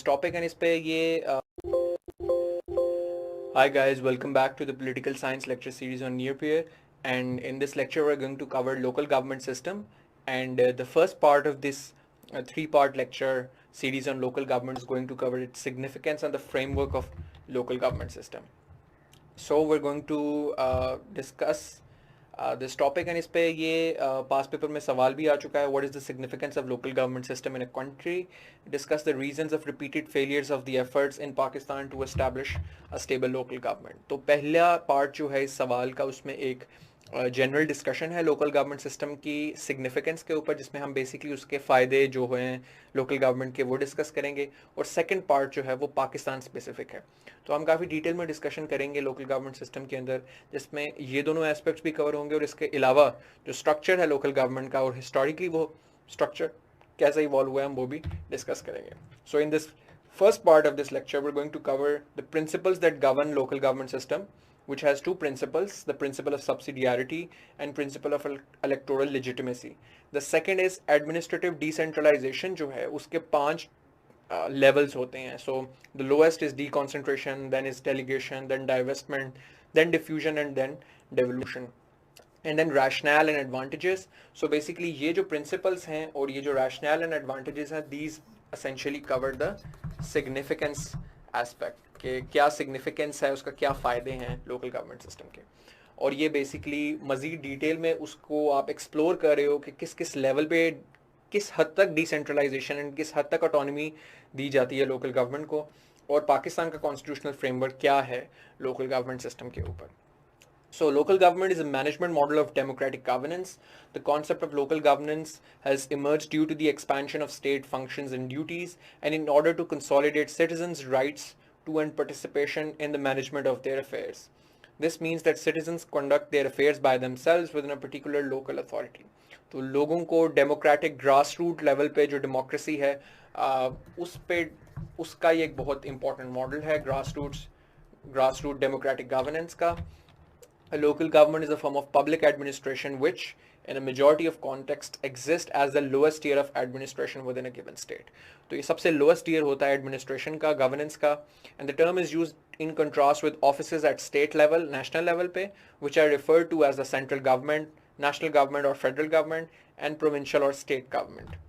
Topic and इस पे ये Hi guys, welcome back to the Political Science lecture series on Near Peer, and in this lecture we're going to cover local government system, and the first part of this three-part lecture series on local government is going to cover its significance and the framework of local government system. So we're going to discuss this topic, and इस पे ये past paper में सवाल भी आ चुका है. What is the significance of local government system in a country? Discuss the reasons of repeated failures of the efforts in Pakistan to establish a stable local government. तो पहला part जो है इस सवाल का उसमें एक जनरल डिस्कशन है लोकल गवर्नमेंट सिस्टम की सिग्निफिकेंस के ऊपर, जिसमें हम बेसिकली उसके फ़ायदे जो हैं लोकल गवर्नमेंट के वो डिस्कस करेंगे, और सेकंड पार्ट जो है वो पाकिस्तान स्पेसिफिक है. तो हम काफ़ी डिटेल में डिस्कशन करेंगे लोकल गवर्नमेंट सिस्टम के अंदर, जिसमें ये दोनों एस्पेक्ट्स भी कवर होंगे, और इसके अलावा जो स्ट्रक्चर है लोकल गवर्नमेंट का और हिस्टोरिकली वो स्ट्रक्चर कैसे इवॉल्व हुआ है हम वो भी डिस्कस करेंगे. So in this first part of this lecture we're going to cover the principles that govern local government system, which has two principles: the principle of subsidiarity and principle of electoral legitimacy. The second is administrative decentralization, जो है उसके 5 levels होते हैं. So the lowest is deconcentration, then is delegation, then divestment, then diffusion, and then devolution. And then rationale and advantages. So basically ये जो principles हैं और ये जो rationale and advantages हैं, these essentially cover the significance aspect, कि क्या significance है, उसका क्या फ़ायदे हैं local government system के, और ये basically मज़ीद डिटेल में उसको आप एक्सप्लोर कर रहे हो कि किस किस लेवल पे किस हद तक डिसेंट्रलाइजेशन एंड किस हद तक ऑटोनॉमी दी जाती है लोकल गवर्नमेंट को, और पाकिस्तान का कॉन्स्टिट्यूशनल फ्रेमवर्क क्या है लोकल गवर्नमेंट सिस्टम के ऊपर. So local government is a management model of democratic governance. The concept of local governance has emerged due to the expansion of state functions and duties, and in order to consolidate citizens' rights to and participation in the management of their affairs. This means that citizens conduct their affairs by themselves within a particular local authority. तो लोगों को democratic grass root level पे जो democracy है उस पे उसका ये एक बहुत इंपॉर्टेंट मॉडल है ग्रास रूट डेमोक्रेटिक गवर्नेंस का. A local government is a form of public administration which, in a majority of contexts, exists as the lowest tier of administration within a given state. तो ये सबसे lowest tier होता है administration का, governance का, and the term is used in contrast with offices at state level, national level पे, which are referred to as the central government, national government or federal government, and provincial or state government.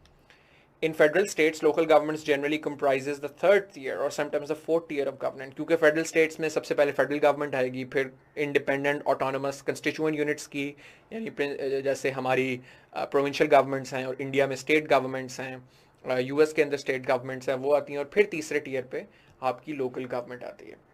In federal states, local governments generally comprises the third tier or sometimes the fourth tier of government, क्योंकि federal states में सबसे पहले federal government आएगी, फिर independent autonomous constituent units की, यानी जैसे हमारी provincial governments हैं और इंडिया में state governments हैं, US के अंदर state governments हैं, वो आती हैं, और फिर तीसरे tier पे आपकी local government आती है.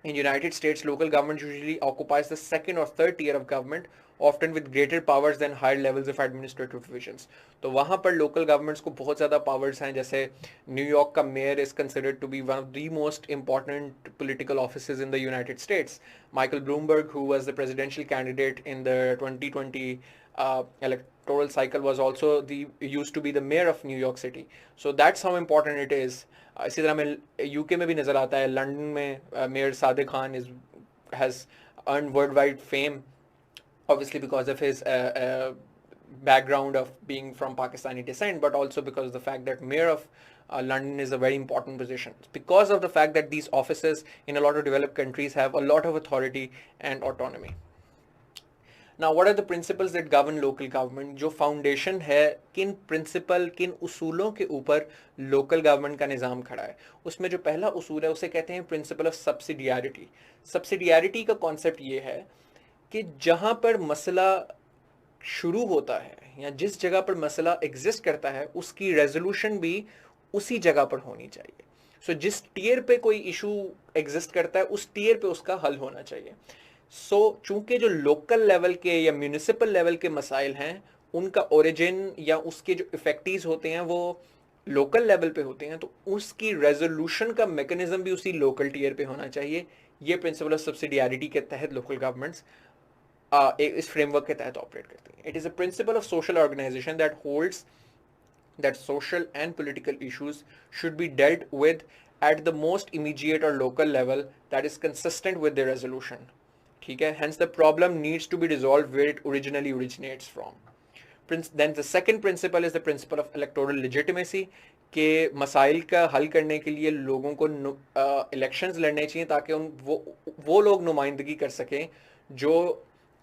In United States, local government usually occupies the second or third tier of government, often with greater powers than higher levels of administrative divisions. तो वहाँ पर local governments को बहुत ज़्यादा powers हैं, जैसे न्यूयॉर्क का mayor is considered to be one of the most important political offices in the United States. Michael Bloomberg, who was the presidential candidate in the 2020 electoral cycle, was also used to be the mayor of New York City. So that's how important it is. इसी तरह में UK में भी नज़र आता है. London में mayor Sadiq Khan has earned worldwide fame, obviously because of his background of being from Pakistani descent, but also because of the fact that mayor of London is a very important position, because of the fact that these offices in a lot of developed countries have a lot of authority and autonomy. Now, what are the principles that govern local government? जो foundation है, किन principal किन उसूलों के ऊपर local government का निज़ाम खड़ा है, उसमें जो पहला उसूल है उसे कहते हैं प्रिंसिपल ऑफ सब्सिडियरिटी. सब्सिडियरिटी का कॉन्सेप्ट ये है कि जहाँ पर मसला शुरू होता है या जिस जगह पर मसला एग्जिस्ट करता है उसकी रेजोल्यूशन भी उसी जगह पर होनी चाहिए. सो जिस टीयर पे कोई इशू एग्जिस्ट करता है उस टीयर पे उसका हल होना चाहिए. चूंकि जो लोकल लेवल के या म्यूनिसिपल लेवल के मसाइल हैं उनका ओरिजिन या उसके जो इफेक्टिव्स होते हैं वो लोकल लेवल पे होते हैं, तो उसकी रेजोल्यूशन का मैकेनिज्म भी उसी लोकल टीयर पे होना चाहिए. ये प्रिंसिपल ऑफ सब्सिडियरिटी के तहत लोकल गवर्नमेंट्स इस फ्रेमवर्क के तहत ऑपरेट करती हैं. It is a principle of social organization that holds that social and political issues should be dealt with at the most immediate or local level that is consistent with the resolution. ठीक है, hence the problem needs to be resolved where it originally originates from. Then the second principle is the principle of electoral legitimacy, कि मसाइल का हल करने के लिए लोगों को इलेक्शंस लड़ने चाहिए ताकि वो लोग नुमाइंदगी कर सकें जो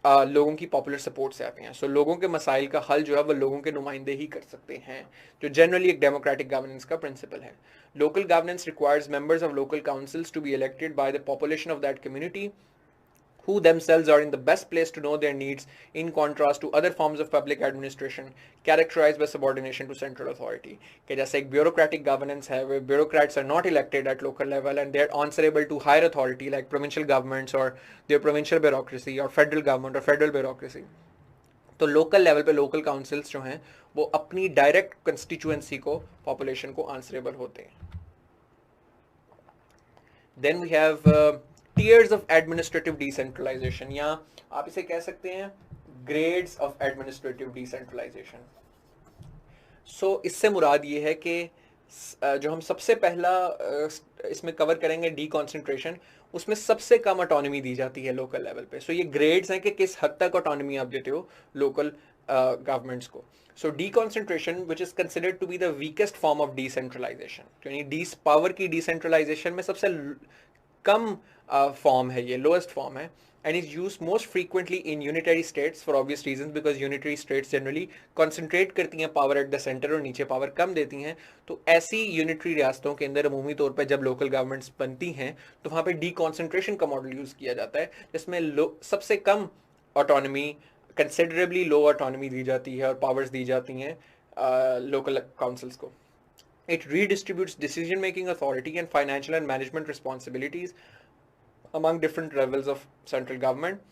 लोगों की पॉपुलर सपोर्ट से आते हैं। सो लोगों के मसाइल का हल जो है वो लोगों के नुमाइंदे ही कर सकते हैं, जो जनरली एक डेमोक्रेटिक गवर्नेंस का प्रिंसिपल है। Local governance requires members of local councils to be elected by the population of that community, who themselves are in the best place to know their needs, in contrast to other forms of public administration characterized by subordination to central authority. कि जैसे एक bureaucratic governance है, where bureaucrats are not elected at local level and they're answerable to higher authority like provincial governments or their provincial bureaucracy or federal government or federal bureaucracy. तो local level पे local councils जो हैं वो अपनी direct constituency को, population को answerable होते हैं। Then we have tiers of administrative decentralization, या आप इसे कह सकते हैं grades of administrative decentralization. So इससे मुराद ये है कि जो हम सबसे पहला इसमें कवर करेंगे deconcentration, उसमें सबसे कम ऑटोनॉमी दी जाती है लोकल लेवल पे। सो ये ग्रेड्स हैं कि किस हद तक ऑटोनॉमी आप देते हो लोकल गवर्नमेंट्स को। सो deconcentration which is considered to be the weakest form of decentralization, यानी पावर की डिसेंट्रलाइजेशन में सबसे कम फॉर्म है, ये लोएस्ट फॉर्म है, and is use most frequently in unitary states for obvious reason, because unitary states generally concentrate करती हैं पावर एट द सेंटर और नीचे पावर कम देती हैं। तो ऐसी यूनिटरी रियासतों के अंदर अमूमी तौर पर जब लोकल गवर्नमेंट्स बनती हैं तो वहाँ पे डीकॉन्सेंट्रेशन का मॉडल यूज़ किया जाता है, जिसमें सबसे कम ऑटोनॉमी, कंसिडरेबली लो ऑटोनॉमी दी जाती है और पावर्स दी जाती हैं लोकल काउंसिल्स को। It redistributes decision-making authority and financial and management responsibilities among different levels of central government.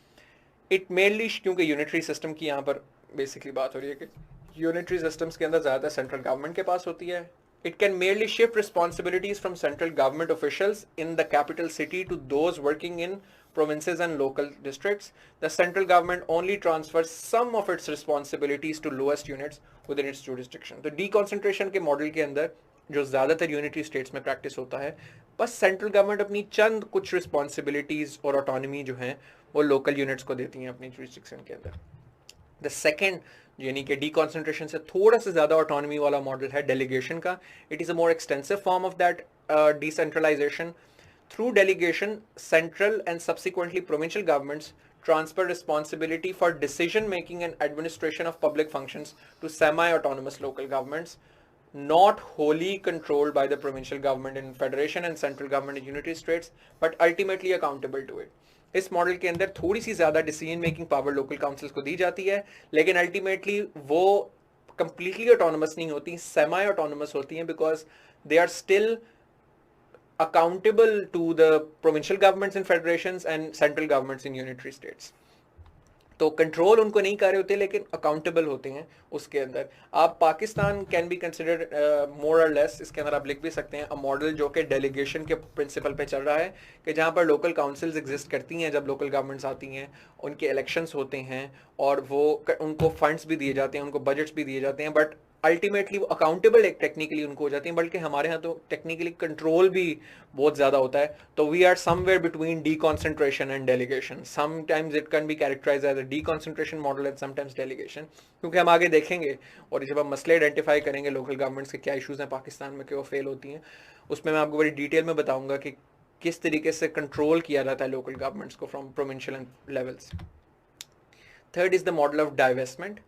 It mainly, क्योंकि unitary system की यहाँ पर basically बात हो रही है कि unitary systems के अंदर ज़्यादातर central government के पास होती है. It can merely shift responsibilities from central government officials in the capital city to those working in provinces and local districts. The central government only transfers some of its responsibilities to lowest units within its jurisdiction. तो deconcentration के model के अंदर जो ज़्यादातर unitary states में practice होता है, बस सेंट्रल गवर्नमेंट अपनी चंद कुछ रिस्पॉन्सिबिलिटीज़ और ऑटोनॉमी जो हैं वो लोकल यूनिट्स को देती हैं अपनी जुरिस्डिक्शन के अंदर। द सेकेंड, यानी कि डीकॉन्सेंट्रेशन से थोड़ा सा ज़्यादा ऑटोनॉमी वाला मॉडल है डेलीगेशन का। It is a more extensive form of that decentralization. Through delegation central and subsequently provincial governments transfer responsibility for decision making and administration of public functions to semi-autonomous local governments, not wholly controlled by the provincial government in federation and central government in unitary states, but ultimately accountable to it. इस model के अंदर थोड़ी सी ज़्यादा decision making power local councils को दी जाती है, लेकिन ultimately वो कंप्लीटली ऑटोनमस नहीं होती, सेमी ऑटोनमस होती हैं, because they are still accountable to the provincial governments in federations and central governments in unitary states. तो कंट्रोल उनको नहीं कर रहे होते लेकिन अकाउंटेबल होते हैं उसके अंदर। आप पाकिस्तान कैन बी कंसिडर्ड मोर और लेस, इसके अंदर आप लिख भी सकते हैं, अ मॉडल जो कि डेलीगेशन के प्रिंसिपल पे चल रहा है, कि जहाँ पर लोकल काउंसिल्स एग्जिस्ट करती हैं, जब लोकल गवर्नमेंट्स आती हैं, उनके इलेक्शंस होते हैं और वो उनको फंड्स भी दिए जाते हैं, उनको बजट्स भी दिए जाते हैं, बट अल्टीमेटली वो अकाउंटेबल एक टेक्निकली उनको हो जाती हैं, बल्कि हमारे यहाँ तो टेक्निकली कंट्रोल भी बहुत ज़्यादा होता है। तो we are somewhere between deconcentration and delegation. Sometimes it can be characterize as a deconcentration model and sometimes delegation, क्योंकि हम आगे देखेंगे और जब हम मसले आइडेंटिफाई करेंगे लोकल गवर्नमेंट्स के क्या इशूज़ हैं पाकिस्तान में कि वो फेल होती हैं, उसमें मैं आपको बड़ी डिटेल में बताऊँगा कि किस तरीके से कंट्रोल किया जाता है लोकल गवर्नमेंट्स को from provincial levels. Third is the model of divestment.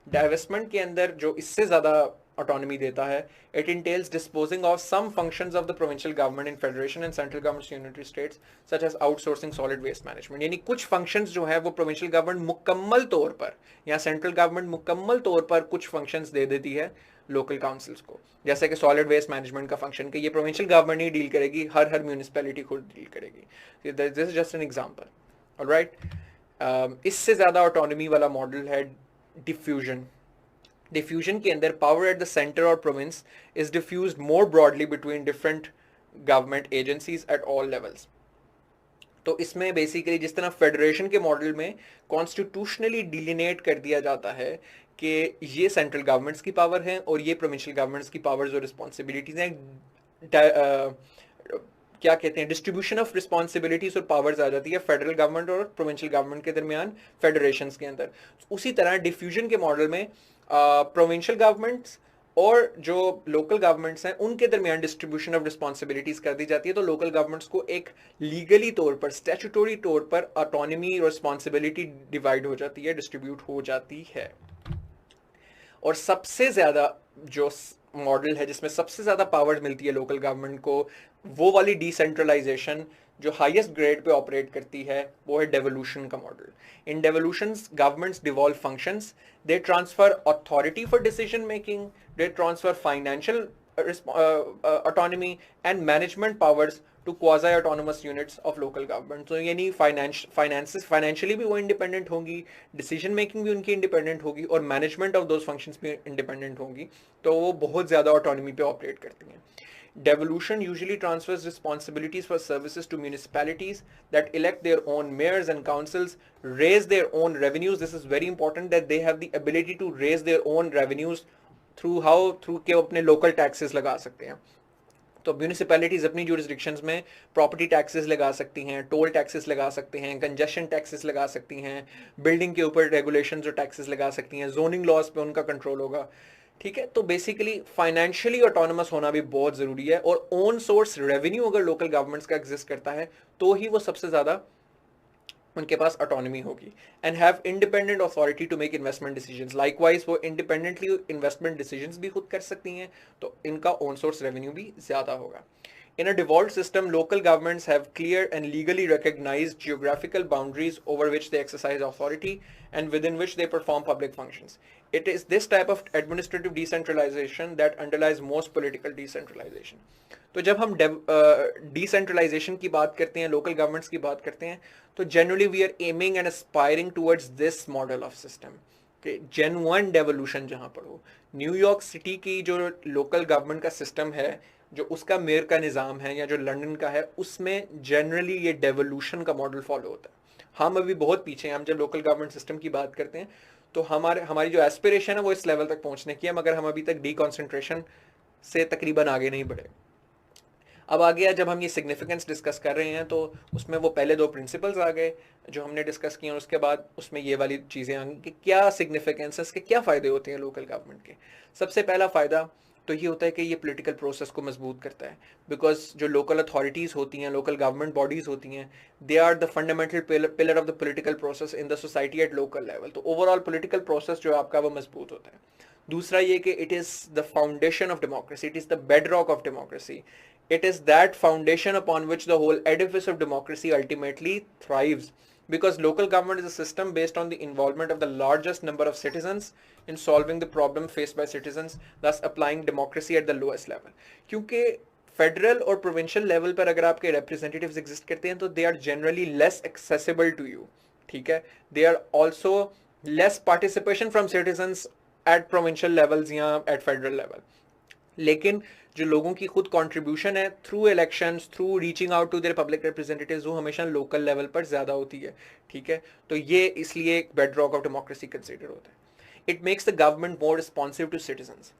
Divestment के अंदर जो इससे ज़्यादा ऑटोनॉमी देता है, it entails disposing of some functions of the provincial government in federation and central government unitary states such as outsourcing solid waste management. यानी कुछ functions जो है वो प्रोविंशियल गवर्नमेंट मुकम्मल तौर पर या सेंट्रल गवर्नमेंट मुकम्मल तौर पर कुछ फंक्शंस दे देती है लोकल काउंसिल्स को, जैसे कि सॉलिड वेस्ट मैनेजमेंट का फंक्शन कि ये प्रोविंशियल गवर्नमेंट ही डील करेगी, हर म्यूनिसिपैलिटी खुद डील करेगी। This is just an example, alright. इससे ज़्यादा ऑटोनॉमी वाला मॉडल है डिफ्यूजन। डिफ्यूजन के अंदर पावर एट द सेंटर और province is diffused more broadly between different government agencies at all levels. तो इसमें बेसिकली जिस तरह फेडरेशन के मॉडल में कॉन्स्टिट्यूशनली डिलिनेट कर दिया जाता है कि ये सेंट्रल गवर्नमेंट्स की पावर है और ये प्रोविंशियल गवर्नमेंट्स की पावर्स और रिस्पॉन्सिबिलिटीज हैं, क्या कहते हैं, डिस्ट्रीब्यूशन ऑफ रिस्पॉन्सिबिलिटीज और पावर्स आ जाती है फेडरल गवर्नमेंट और प्रोविंशियल गवर्नमेंट के दरमियान फेडरेशंस के अंदर। उसी तरह डिफ्यूजन के मॉडल में प्रोविंशियल गवर्नमेंट्स और जो लोकल गवर्नमेंट्स हैं उनके दरमियान डिस्ट्रीब्यूशन ऑफ रिस्पॉन्सिबिलिटीज कर दी जाती है। तो लोकल गवर्नमेंट्स को एक लीगली तौर पर, स्टैट्यूटोरी तौर पर ऑटोनॉमी और रिस्पॉन्सिबिलिटी डिवाइड हो जाती है, डिस्ट्रीब्यूट हो जाती है। और सबसे ज्यादा जो मॉडल है जिसमें सबसे ज्यादा पावर मिलती है लोकल गवर्नमेंट को, वो वाली डिसेंट्रलाइजेशन जो हाईएस्ट ग्रेड पे ऑपरेट करती है, वो है डेवोल्यूशन का model. In devolutions governments devolve functions, they transfer authority for decision making, they transfer financial autonomy and management powers to quasi autonomous units of local government। तो यानी financially भी वो independent होंगी, डिसीजन मेकिंग भी उनकी independent होगी और management of those functions भी इंडिपेंडेंट होंगी। तो वो बहुत ज़्यादा ऑटोनॉमी पे ऑपरेट करती हैं। Devolution usually transfers responsibilities for services to municipalities that elect their own mayors and councils, raise their own revenues. This is very important that they have the ability to raise their own revenues through के अपने local taxes लगा सकते हैं। तो municipalities अपनी jurisdictions में property taxes लगा सकती हैं, टोल टैक्सेस लगा सकते हैं, कंजेशन टैक्सेस लगा सकती हैं, बिल्डिंग के ऊपर रेगुलेशंस और टैक्सेस लगा सकती हैं, जोनिंग लॉज पे उनका कंट्रोल होगा। ठीक है, तो बेसिकली फाइनेंशियली ऑटोनमस होना भी बहुत जरूरी है। और ओन सोर्स रेवेन्यू अगर लोकल गवर्नमेंट्स का एग्जिस्ट करता है तो ही वो सबसे ज्यादा उनके पास ऑटोनॉमी होगी। And have independent authority to make investment decisions. Likewise वो इंडिपेंडेंटली इन्वेस्टमेंट डिसीजंस भी खुद कर सकती हैं, तो इनका ओन सोर्स रेवेन्यू भी ज्यादा होगा। In a devolved system, local governments have clear and legally recognized geographical boundaries over which they exercise authority and within which they perform public functions. It is this type of administrative decentralization that underlies most political decentralization. तो जब हम decentralisation की बात करते हैं, local governments की बात करते हैं, तो generally we are aiming and aspiring towards this model of system कि जेन्युइन डेवोल्यूशन जहां पर हो। न्यूयॉर्क सिटी की जो लोकल गवर्नमेंट का सिस्टम है, जो उसका मेयर का निज़ाम है, या जो लंदन का है, उसमें जनरली ये डेवोल्यूशन का मॉडल फॉलो होता है। हम अभी बहुत पीछे हैं। हम जब लोकल गवर्नमेंट सिस्टम की बात करते हैं तो हमारी जो एस्पिरेशन है वो इस लेवल तक पहुंचने की है, मगर हम अभी तक डीकॉन्सेंट्रेशन से तकरीबन आगे नहीं बढ़े। अब आ गया, जब हम ये सिग्निफिकेंस डिस्कस कर रहे हैं तो उसमें वो पहले दो प्रिंसिपल्स आ गए जो हमने डिस्कस किए, और उसके बाद उसमें ये वाली चीज़ें आ गई कि क्या सिग्निफिकेंस है, इसके क्या फ़ायदे होते हैं लोकल गवर्नमेंट के। सबसे पहला फ़ायदा तो ये होता है कि ये पॉलिटिकल प्रोसेस को मजबूत करता है, बिकॉज जो लोकल अथॉरिटीज़ होती हैं, लोकल गवर्नमेंट बॉडीज़ होती हैं, they are the fundamental pillar of the political process in the society at local level. तो ओवरऑल पॉलिटिकल प्रोसेस जो आपका वो मजबूत होता है। दूसरा ये कि it is the foundation of democracy, it is the bedrock of democracy. It is that foundation upon which the whole edifice of democracy ultimately thrives, because local government is a system based on the involvement of the largest number of citizens in solving the problem faced by citizens, thus applying democracy at the lowest level. क्योंकि federal और provincial level पर अगर आपके representatives exist करते हैं तो they are generally less accessible to you. ठीक है, they are also less participation from citizens at provincial levels या एट फेडरल लेवल। लेकिन जो लोगों की खुद कंट्रीब्यूशन है through elections, through reaching out to their public representatives, वो हमेशा लोकल लेवल पर ज़्यादा होती है। ठीक है, तो ये इसलिए एक बेडरॉक ऑफ डेमोक्रेसी कंसीडर होता है। It makes the government more responsive to citizens.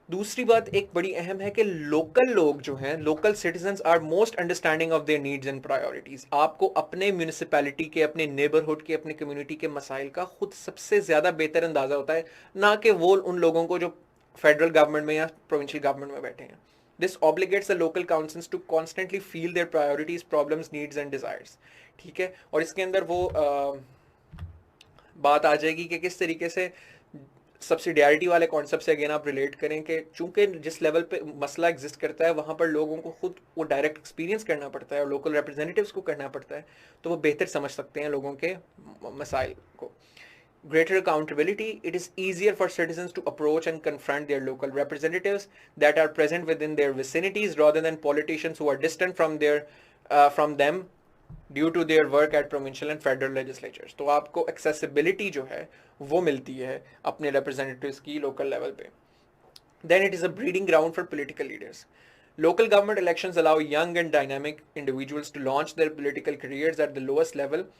दूसरी बात एक बड़ी अहम है कि लोकल लोग जो हैं, local citizens are most understanding of their needs and priorities. आपको अपने म्यूनिसिपैलिटी के, अपने नेबरहुड के, अपने कम्युनिटी के मसाइल का खुद सबसे ज़्यादा बेहतर अंदाज़ा होता है, ना कि वो उन लोगों को जो फेडरल गवर्नमेंट में या प्रोविंशियल गवर्नमेंट में बैठे हैं। This obligates the local councils to constantly feel their priorities, problems, needs and desires. ठीक है, और इसके अंदर वो बात आ जाएगी कि किस तरीके से सब्सिडियरिटी वाले कॉन्सेप्ट से अगेन आप रिलेट करें कि चूंकि जिस लेवल पे मसला एग्जिस्ट करता है वहाँ पर लोगों को खुद वो डायरेक्ट एक्सपीरियंस करना पड़ता है और लोकल रिप्रेजेंटेटिव्स को करना पड़ता है, तो वो बेहतर समझ सकते हैं लोगों के मसाइल को। Greater accountability, it is easier for citizens to approach and confront their local representatives that are present within their vicinities rather than politicians who are distant from them due to their work at provincial and federal legislatures। तो आपको accessibility जो है वो मिलती है अपने representatives की local level पे। Then it is a breeding ground for political leaders. Local government elections allow young and dynamic individuals to launch their political careers at the lowest level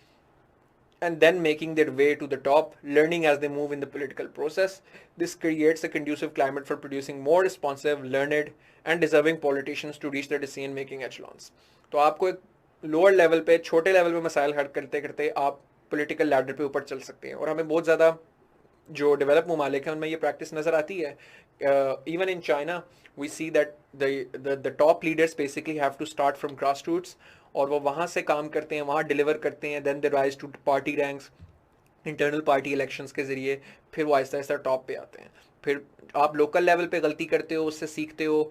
and then making their way to the top, learning as they move in the political process. This creates a conducive climate for producing more responsive, learned and deserving politicians to reach the decision making echelons. तो आपको एक lower level पे, छोटे level पे मसाइल हल करते करते आप पॉलिटिकल लैडर पे ऊपर चल सकते हैं। और हमें बहुत ज़्यादा जो डेवलप ममालिक हैं उनमें ये प्रैक्टिस नज़र आती है. Even in China we see that the top leaders basically have to start from grass roots, और वो वहाँ से काम करते हैं, वहाँ डिलीवर करते हैं, then they rise to party ranks, internal party elections के ज़रिए, फिर वो आहिस्ता आहिस्ता टॉप पे आते हैं. फिर आप लोकल लेवल पे गलती करते हो, उससे सीखते हो,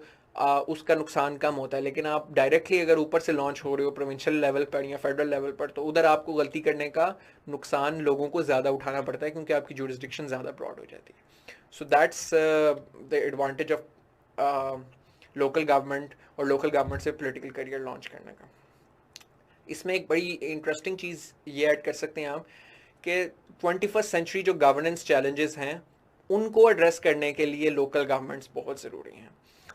उसका नुकसान कम होता है. लेकिन आप डायरेक्टली अगर ऊपर से लॉन्च हो रहे हो प्रोविंशियल लेवल पर या फेडरल लेवल पर, तो उधर आपको गलती करने का नुकसान लोगों को ज़्यादा उठाना पड़ता है, क्योंकि आपकी जुरिस्डिक्शन ज़्यादा ब्रॉड हो जाती है. So that's the advantage of local government और लोकल गवर्नमेंट से पॉलिटिकल करियर लॉन्च करने का. इसमें एक बड़ी इंटरेस्टिंग चीज़ ये ऐड कर सकते हैं आप कि 21st सेंचुरी जो गवर्नेंस चैलेंजेस हैं उनको एड्रेस करने के लिए लोकल गवर्नमेंट्स बहुत ज़रूरी हैं.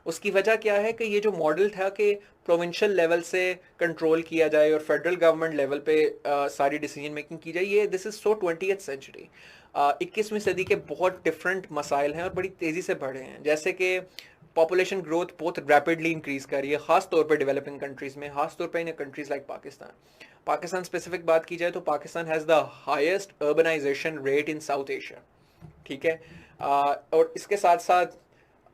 उसकी वजह क्या है कि ये जो मॉडल था कि प्रोविंशियल लेवल से कंट्रोल किया जाए और फेडरल गवर्नमेंट लेवल पे सारी डिसीजन मेकिंग की जाए, ये this is so 20th century. 21वीं सदी के बहुत डिफरेंट मसाइल हैं और बड़ी तेज़ी से बढ़े हैं. जैसे कि पॉपुलेशन ग्रोथ बहुत रैपिडली इंक्रीज़ कर रही है, ख़ास तौर पर डेवलपिंग कंट्रीज़ में, ख़ास तौर पर इन countries like Pakistan. Pakistan specific बात की जाए तो Pakistan has the highest urbanization rate in South Asia. ठीक है. और इसके साथ साथ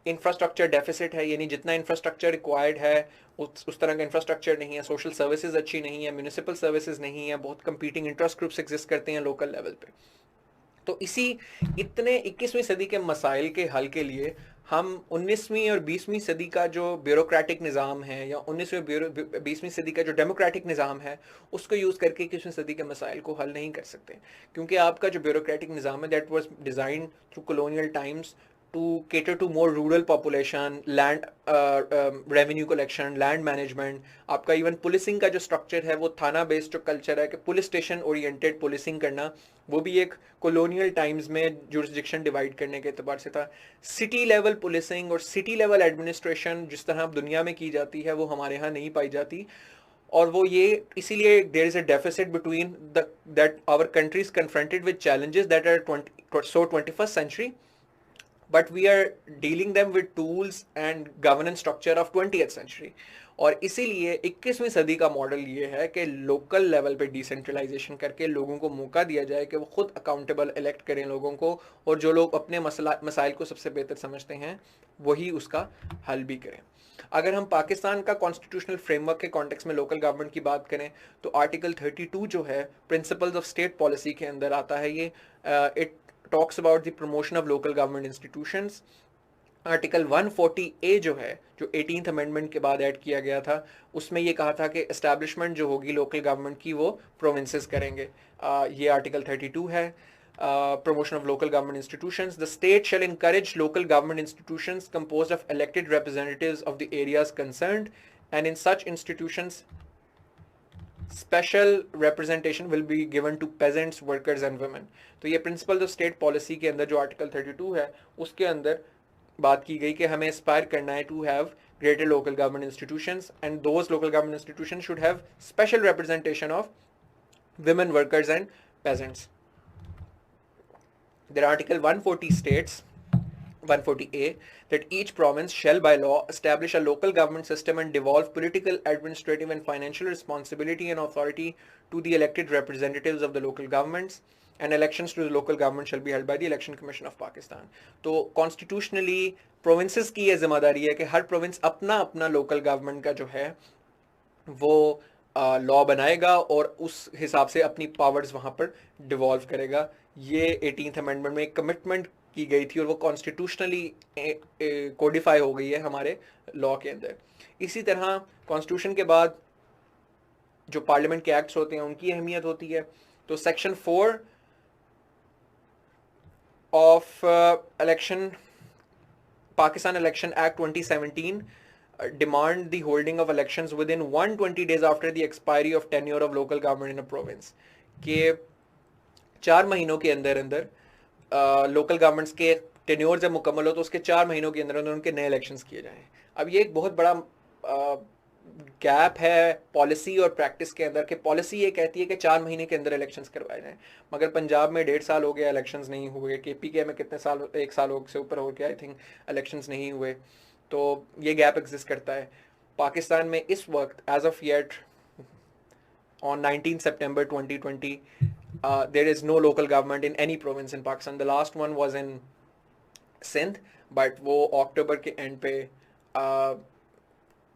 इंफ्रास्ट्रक्चर डेफिसिट है, यानी जितना इंफ्रास्ट्रक्चर रिक्वायर्ड है उस तरह का इंफ्रास्ट्रक्चर नहीं है, सोशल सर्विसेज अच्छी नहीं है, म्यूनिसिपल सर्विसेज नहीं है, बहुत कंपीटिंग इंटरेस्ट ग्रुप्स एग्जिस्ट करते हैं लोकल लेवल पे. तो इतने 21वीं सदी के मसाइल के हल के लिए हम 19वीं और 20वीं सदी का जो ब्यूरोक्रेटिक निज़ाम है या 19वीं और 20वीं सदी का जो डेमोक्रेटिक निज़ाम है उसको यूज़ करके 21वीं सदी के मसाइल को हल नहीं कर सकते, क्योंकि आपका जो ब्यूरोक्रेटिक निज़ाम है that was design through colonial times to cater to more rural population, land revenue collection, land management. आपका इवन पुलिसिंग का जो स्ट्रक्चर है वो थाना बेस्ड जो कल्चर है कि पुलिस स्टेशन ओरिएंटेड पुलिसिंग करना, वो भी एक कॉलोनियल टाइम्स में जुरिस्डिक्शन डिवाइड करने के एतबार से था. सिटी लेवल पुलिसिंग और सिटी लेवल एडमिनिस्ट्रेशन जिस तरह दुनिया में की जाती है वो हमारे यहाँ नहीं पाई जाती, और वो ये इसीलिए there is a deficit between that our country is confronted with challenges that are 21st century, but we are dealing them with tools and governance structure of 20th century. और इसीलिए 21वीं सदी का मॉडल ये है कि लोकल लेवल पे decentralisation करके लोगों को मौका दिया जाए कि वो खुद अकाउंटेबल इलेक्ट करें लोगों को, और जो लोग अपने मसाइल को सबसे बेहतर समझते हैं वही उसका हल भी करें. अगर हम पाकिस्तान का कॉन्स्टिट्यूशनल फ्रेमवर्क के कॉन्टेक्स्ट में लोकल गवर्नमेंट की बात करें तो आर्टिकल 32 जो है प्रिंसिपल्स ऑफ स्टेट पॉलिसी के अंदर आता है. ये it talks about the promotion of local government institutions. Article 140A जो है, जो 18th अमेंडमेंट के बाद ऐड किया गया था, उसमें ये कहा था कि एस्टैब्लिशमेंट जो होगी लोकल गवर्नमेंट की वो प्रोविंसेस करेंगे. ये आर्टिकल 32 है. promotion of local government institutions. The state shall encourage local government institutions composed of elected representatives of the areas concerned, and in such institutions special representation will be given to peasants, workers and women. तो ये principles of state policy के अंदर जो article 32 है उसके अंदर बात की गई कि हमें एस्पायर करना है to have greater local government institutions, and those local government institutions should have special representation of women, workers and peasants. Their article 140 states, 140A, that each province shall by law establish a local government system and devolve political, administrative and financial responsibility and authority to the elected representatives of the local governments, and elections to the local government shall be held by the Election Commission of Pakistan. तो constitutionally provinces की ये जिम्मेदारी है कि हर province अपना अपना local government का जो है वो लॉ बनाएगा और उस हिसाब से अपनी पावर्स वहाँ पर डिवॉल्व करेगा. ये 18th अमेंडमेंट में एक कमिटमेंट की गई थी और वो कॉन्स्टिट्यूशनली कोडिफाई हो गई है हमारे लॉ के अंदर. इसी तरह कॉन्स्टिट्यूशन के बाद जो पार्लियामेंट के एक्ट्स होते हैं उनकी अहमियत होती है. तो section 4 of election, Pakistan election act 2017 demand the holding of elections within 120 days after the expiry of tenure of local government in a province. के 4 महीनों के अंदर अंदर लोकल गवर्नमेंट्स के टेन्योर जब मुकम्मल हो तो उसके 4 महीनों के अंदर अंदर उनके नए इलेक्शंस किए जाएं. अब ये एक बहुत बड़ा गैप है पॉलिसी और प्रैक्टिस के अंदर, कि पॉलिसी ये कहती है कि 4 महीने के अंदर इलेक्शंस करवाए जाएं, मगर पंजाब में 1.5 साल हो गया इलेक्शंस नहीं हुए, KPK में कितने साल, 1 साल से ऊपर हो गया आई थिंक, इलेक्शंस नहीं हुए. तो ये गैप एग्जिस्ट करता है. पाकिस्तान में इस वक्त as of yet on 19 September 2020 there is no local government in any province in Pakistan. The last one was in Sindh, but वो अक्टूबर के एंड पे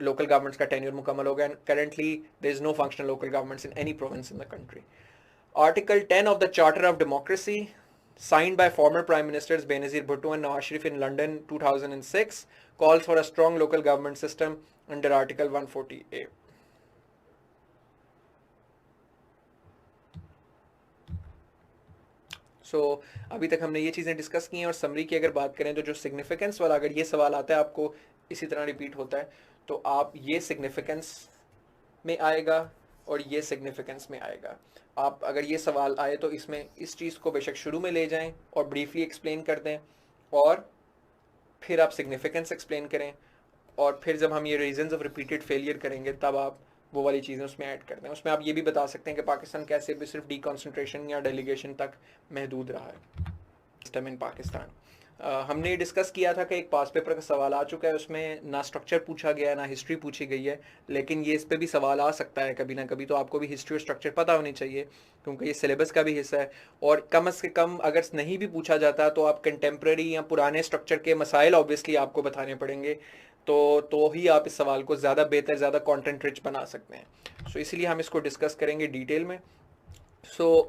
local governments का tenure मुकम्मल हो गया, and currently there is no functional local governments in any province in the country. Article 10 of the Charter of Democracy, signed by former Prime Ministers Benazir Bhutto and Nawaz Sharif in London 2006, calls for a strong local government system under Article 140A. अभी तक हमने ये चीज़ें discuss की हैं, और summary की अगर बात करें तो जो सिग्निफिकेंस वाला अगर ये सवाल आता है आपको इसी तरह रिपीट होता है, तो आप ये सिग्निफिकेंस में आएगा और ये सिग्निफिकेंस में आएगा. आप अगर ये सवाल आए तो इसमें इस चीज़ को बेशक शुरू में ले जाएं और ब्रीफली एक्सप्लेन कर दें, और फिर आप सिग्निफिकेंस एक्सप्लेन करें, और फिर जब हम ये रीजंस ऑफ रिपीटेड फेलियर करेंगे तब आप वो वाली चीज़ें उसमें ऐड कर दें. उसमें आप ये भी बता सकते हैं कि पाकिस्तान कैसे भी सिर्फ डीकॉन्सेंट्रेशन या डेलीगेशन तक महदूद रहा है सिस्टम इन पाकिस्तान. हमने डिस्कस किया था कि एक पास पेपर का सवाल आ चुका है, उसमें ना स्ट्रक्चर पूछा गया है ना हिस्ट्री पूछी गई है, लेकिन ये इस पे भी सवाल आ सकता है कभी ना कभी, तो आपको भी हिस्ट्री और स्ट्रक्चर पता होनी चाहिए क्योंकि ये सिलेबस का भी हिस्सा है. और कम से कम अगर नहीं भी पूछा जाता तो आप कंटेम्प्रेरी या पुराने स्ट्रक्चर के मसाइल ऑब्वियसली आपको बताने पड़ेंगे, तो ही आप इस सवाल को ज़्यादा बेहतर, ज़्यादा कंटेंट रिच बना सकते हैं. सो इसीलिए हम इसको डिस्कस करेंगे डिटेल में.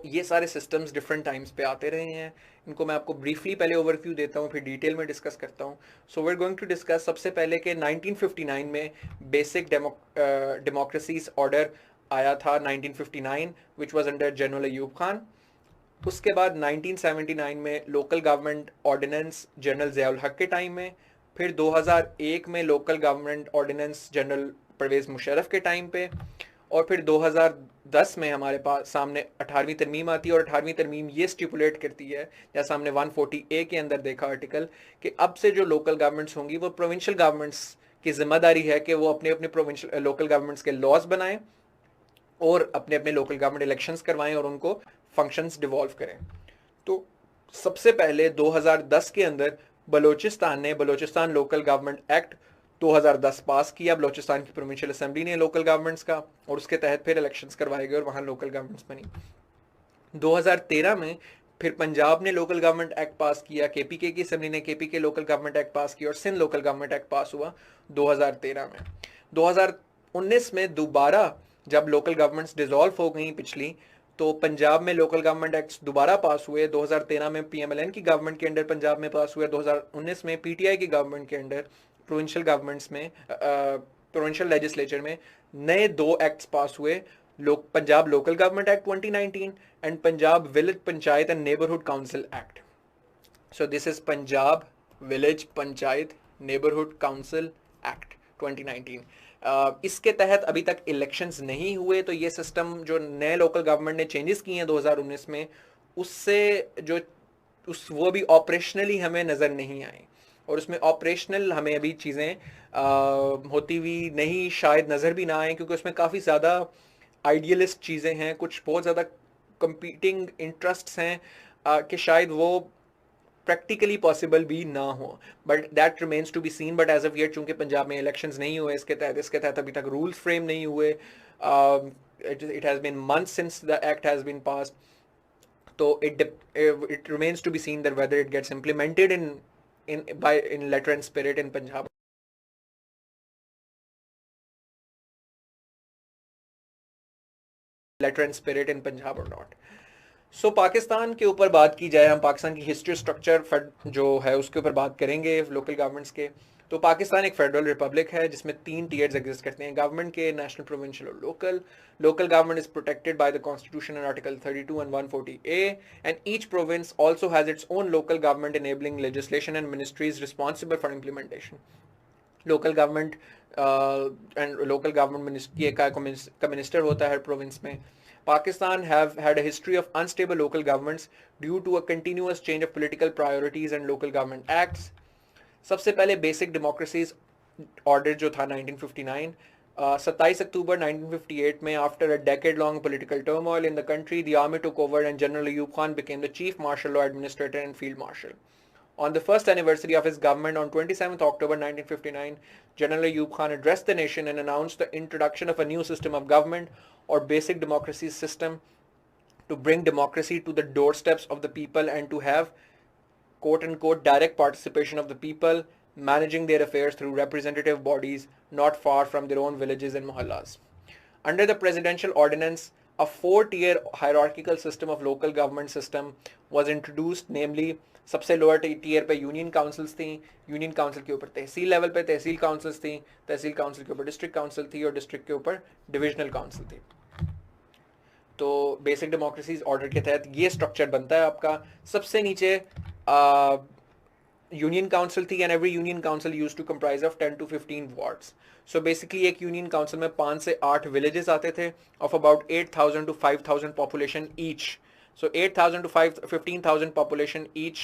ये सारे सिस्टम्स डिफरेंट टाइम्स पे आते रहे हैं, इनको मैं आपको ब्रीफली पहले ओवरव्यू देता हूँ, फिर डिटेल में डिस्कस करता हूँ. So we are going to discuss सबसे पहले कि 1959 में बेसिक डेमोक्रेसीज ऑर्डर आया था 1959, which was under general Ayub Khan. उसके बाद 1979 में local government ordinance general Ziaul Haq के टाइम में, फिर 2001 में local government ordinance general Pervez Musharraf के टाइम पे, और फिर 2010 में हमारे पास सामने 18वीं तरमीम आती है, और 18वीं तरमीम ये स्टिपुलेट करती है, जैसा हमने 140A के अंदर देखा आर्टिकल, कि अब से जो लोकल गवर्नमेंट्स होंगी वो प्रोविंशियल गवर्नमेंट्स की जिम्मेदारी है कि वो अपने अपने प्रोविंशियल लोकल गवर्नमेंट्स के लॉज बनाएं और अपने अपने लोकल गवर्नमेंट इलेक्शंस करवाएं और उनको फंक्शंस डिवॉल्व करें. तो सबसे पहले 2010 के अंदर बलोचिस्तान ने बलोचिस्तान लोकल गवर्नमेंट एक्ट 2010 पास किया, बलोचिस्तान की प्रोविंशियल असेंबली ने लोकल गवर्नमेंट्स का, और उसके तहत फिर इलेक्शंस करवाए गए और वहाँ लोकल गवर्नमेंट्स बनी. 2013 में फिर पंजाब ने लोकल गवर्नमेंट एक्ट पास किया, केपीके की असेंबली ने KPK local government act pass किया, और Sindh local government act pass हुआ 2013 में. 2019 में दोबारा जब लोकल गवर्नमेंट्स डिसॉल्व हो गई पिछली, तो पंजाब में लोकल गवर्नमेंट एक्ट्स दोबारा पास हुए. 2013 में पीएमएलएन की गवर्नमेंट के अंडर पंजाब में पास हुए, 2019 में पीटीआई की गवर्नमेंट के अंडर प्रोविंशियल गवर्नमेंट्स में प्रोविंशियल लेजिस्लेचर में नए 2 एक्ट्स पास हुए, Punjab local government act 2019 and Punjab village panchayat and neighbourhood council act. So this is Punjab village panchayat neighbourhood council act 2019. इसके तहत अभी तक इलेक्शंस नहीं हुए, तो ये सिस्टम जो नए लोकल गवर्नमेंट ने चेंजेस किए हैं 2019 में, उससे जो वो भी ऑपरेशनली हमें नज़र नहीं आए, और उसमें ऑपरेशनल हमें अभी चीज़ें होती हुई नहीं, शायद नज़र भी ना आए, क्योंकि उसमें काफ़ी ज़्यादा आइडियलिस्ट चीज़ें हैं, कुछ बहुत ज़्यादा कंपीटिंग इंटरेस्ट्स हैं कि शायद वो प्रैक्टिकली पॉसिबल भी ना हो, but that remains to be seen. But as of yet चूंकि पंजाब में इलेक्शंस नहीं हुए इसके तहत अभी तक रूल्स फ्रेम नहीं हुए, it has been months since the act has been passed, तो it remains to be seen that whether it gets implemented in letter and spirit in Punjab or not. सो पाकिस्तान के ऊपर बात की जाए, हम पाकिस्तान की हिस्ट्री स्ट्रक्चर जो है उसके ऊपर बात करेंगे लोकल गवर्नमेंट्स के. तो पाकिस्तान एक फेडरल रिपब्लिक है जिसमें 3 टीयर्स एग्जिस्ट करते हैं गवर्नमेंट के, नेशनल, प्रोविंशियल और local. Local government is protected by the constitution and article 32 and 140A, and each province also has its own local government enabling legislation and ministries responsible for implementation. Local government and local government का minister होता है हर province में. Pakistan have had a history of unstable local governments due to a continuous change of political priorities and local government acts. सबसे पहले basic democracies order जो था 1959, 27 अक्टूबर 1958 में, after a decade long political turmoil in the country, the army took over and general Ayub Khan became the chief marshal law administrator and field marshal. On the first anniversary of his government on 27th October 1959, General Ayub Khan addressed the nation and announced the introduction of a new system of government or basic democracy system to bring democracy to the doorsteps of the people and to have quote unquote direct participation of the people, managing their affairs through representative bodies not far from their own villages and mohallas. Under the presidential ordinance, a four-tier hierarchical system of local government system was introduced, namely सबसे lower tier पे union councils थी, union council के ऊपर तहसील level पे तहसील councils थी, तहसील council के ऊपर district council थी और डिस्ट्रिक्ट के ऊपर डिविजनल काउंसिल थी. तो बेसिक डेमोक्रेसीज ऑर्डर के तहत ये स्ट्रक्चर बनता है आपका. सबसे नीचे यूनियन काउंसिल थी and every union council used to comprise of 10 to 15 wards. So basically एक यूनियन काउंसिल में 5 से 8 विलेजेस आते थे of about 8,000 to 5,000 population each. So 8,000 to 15,000 population each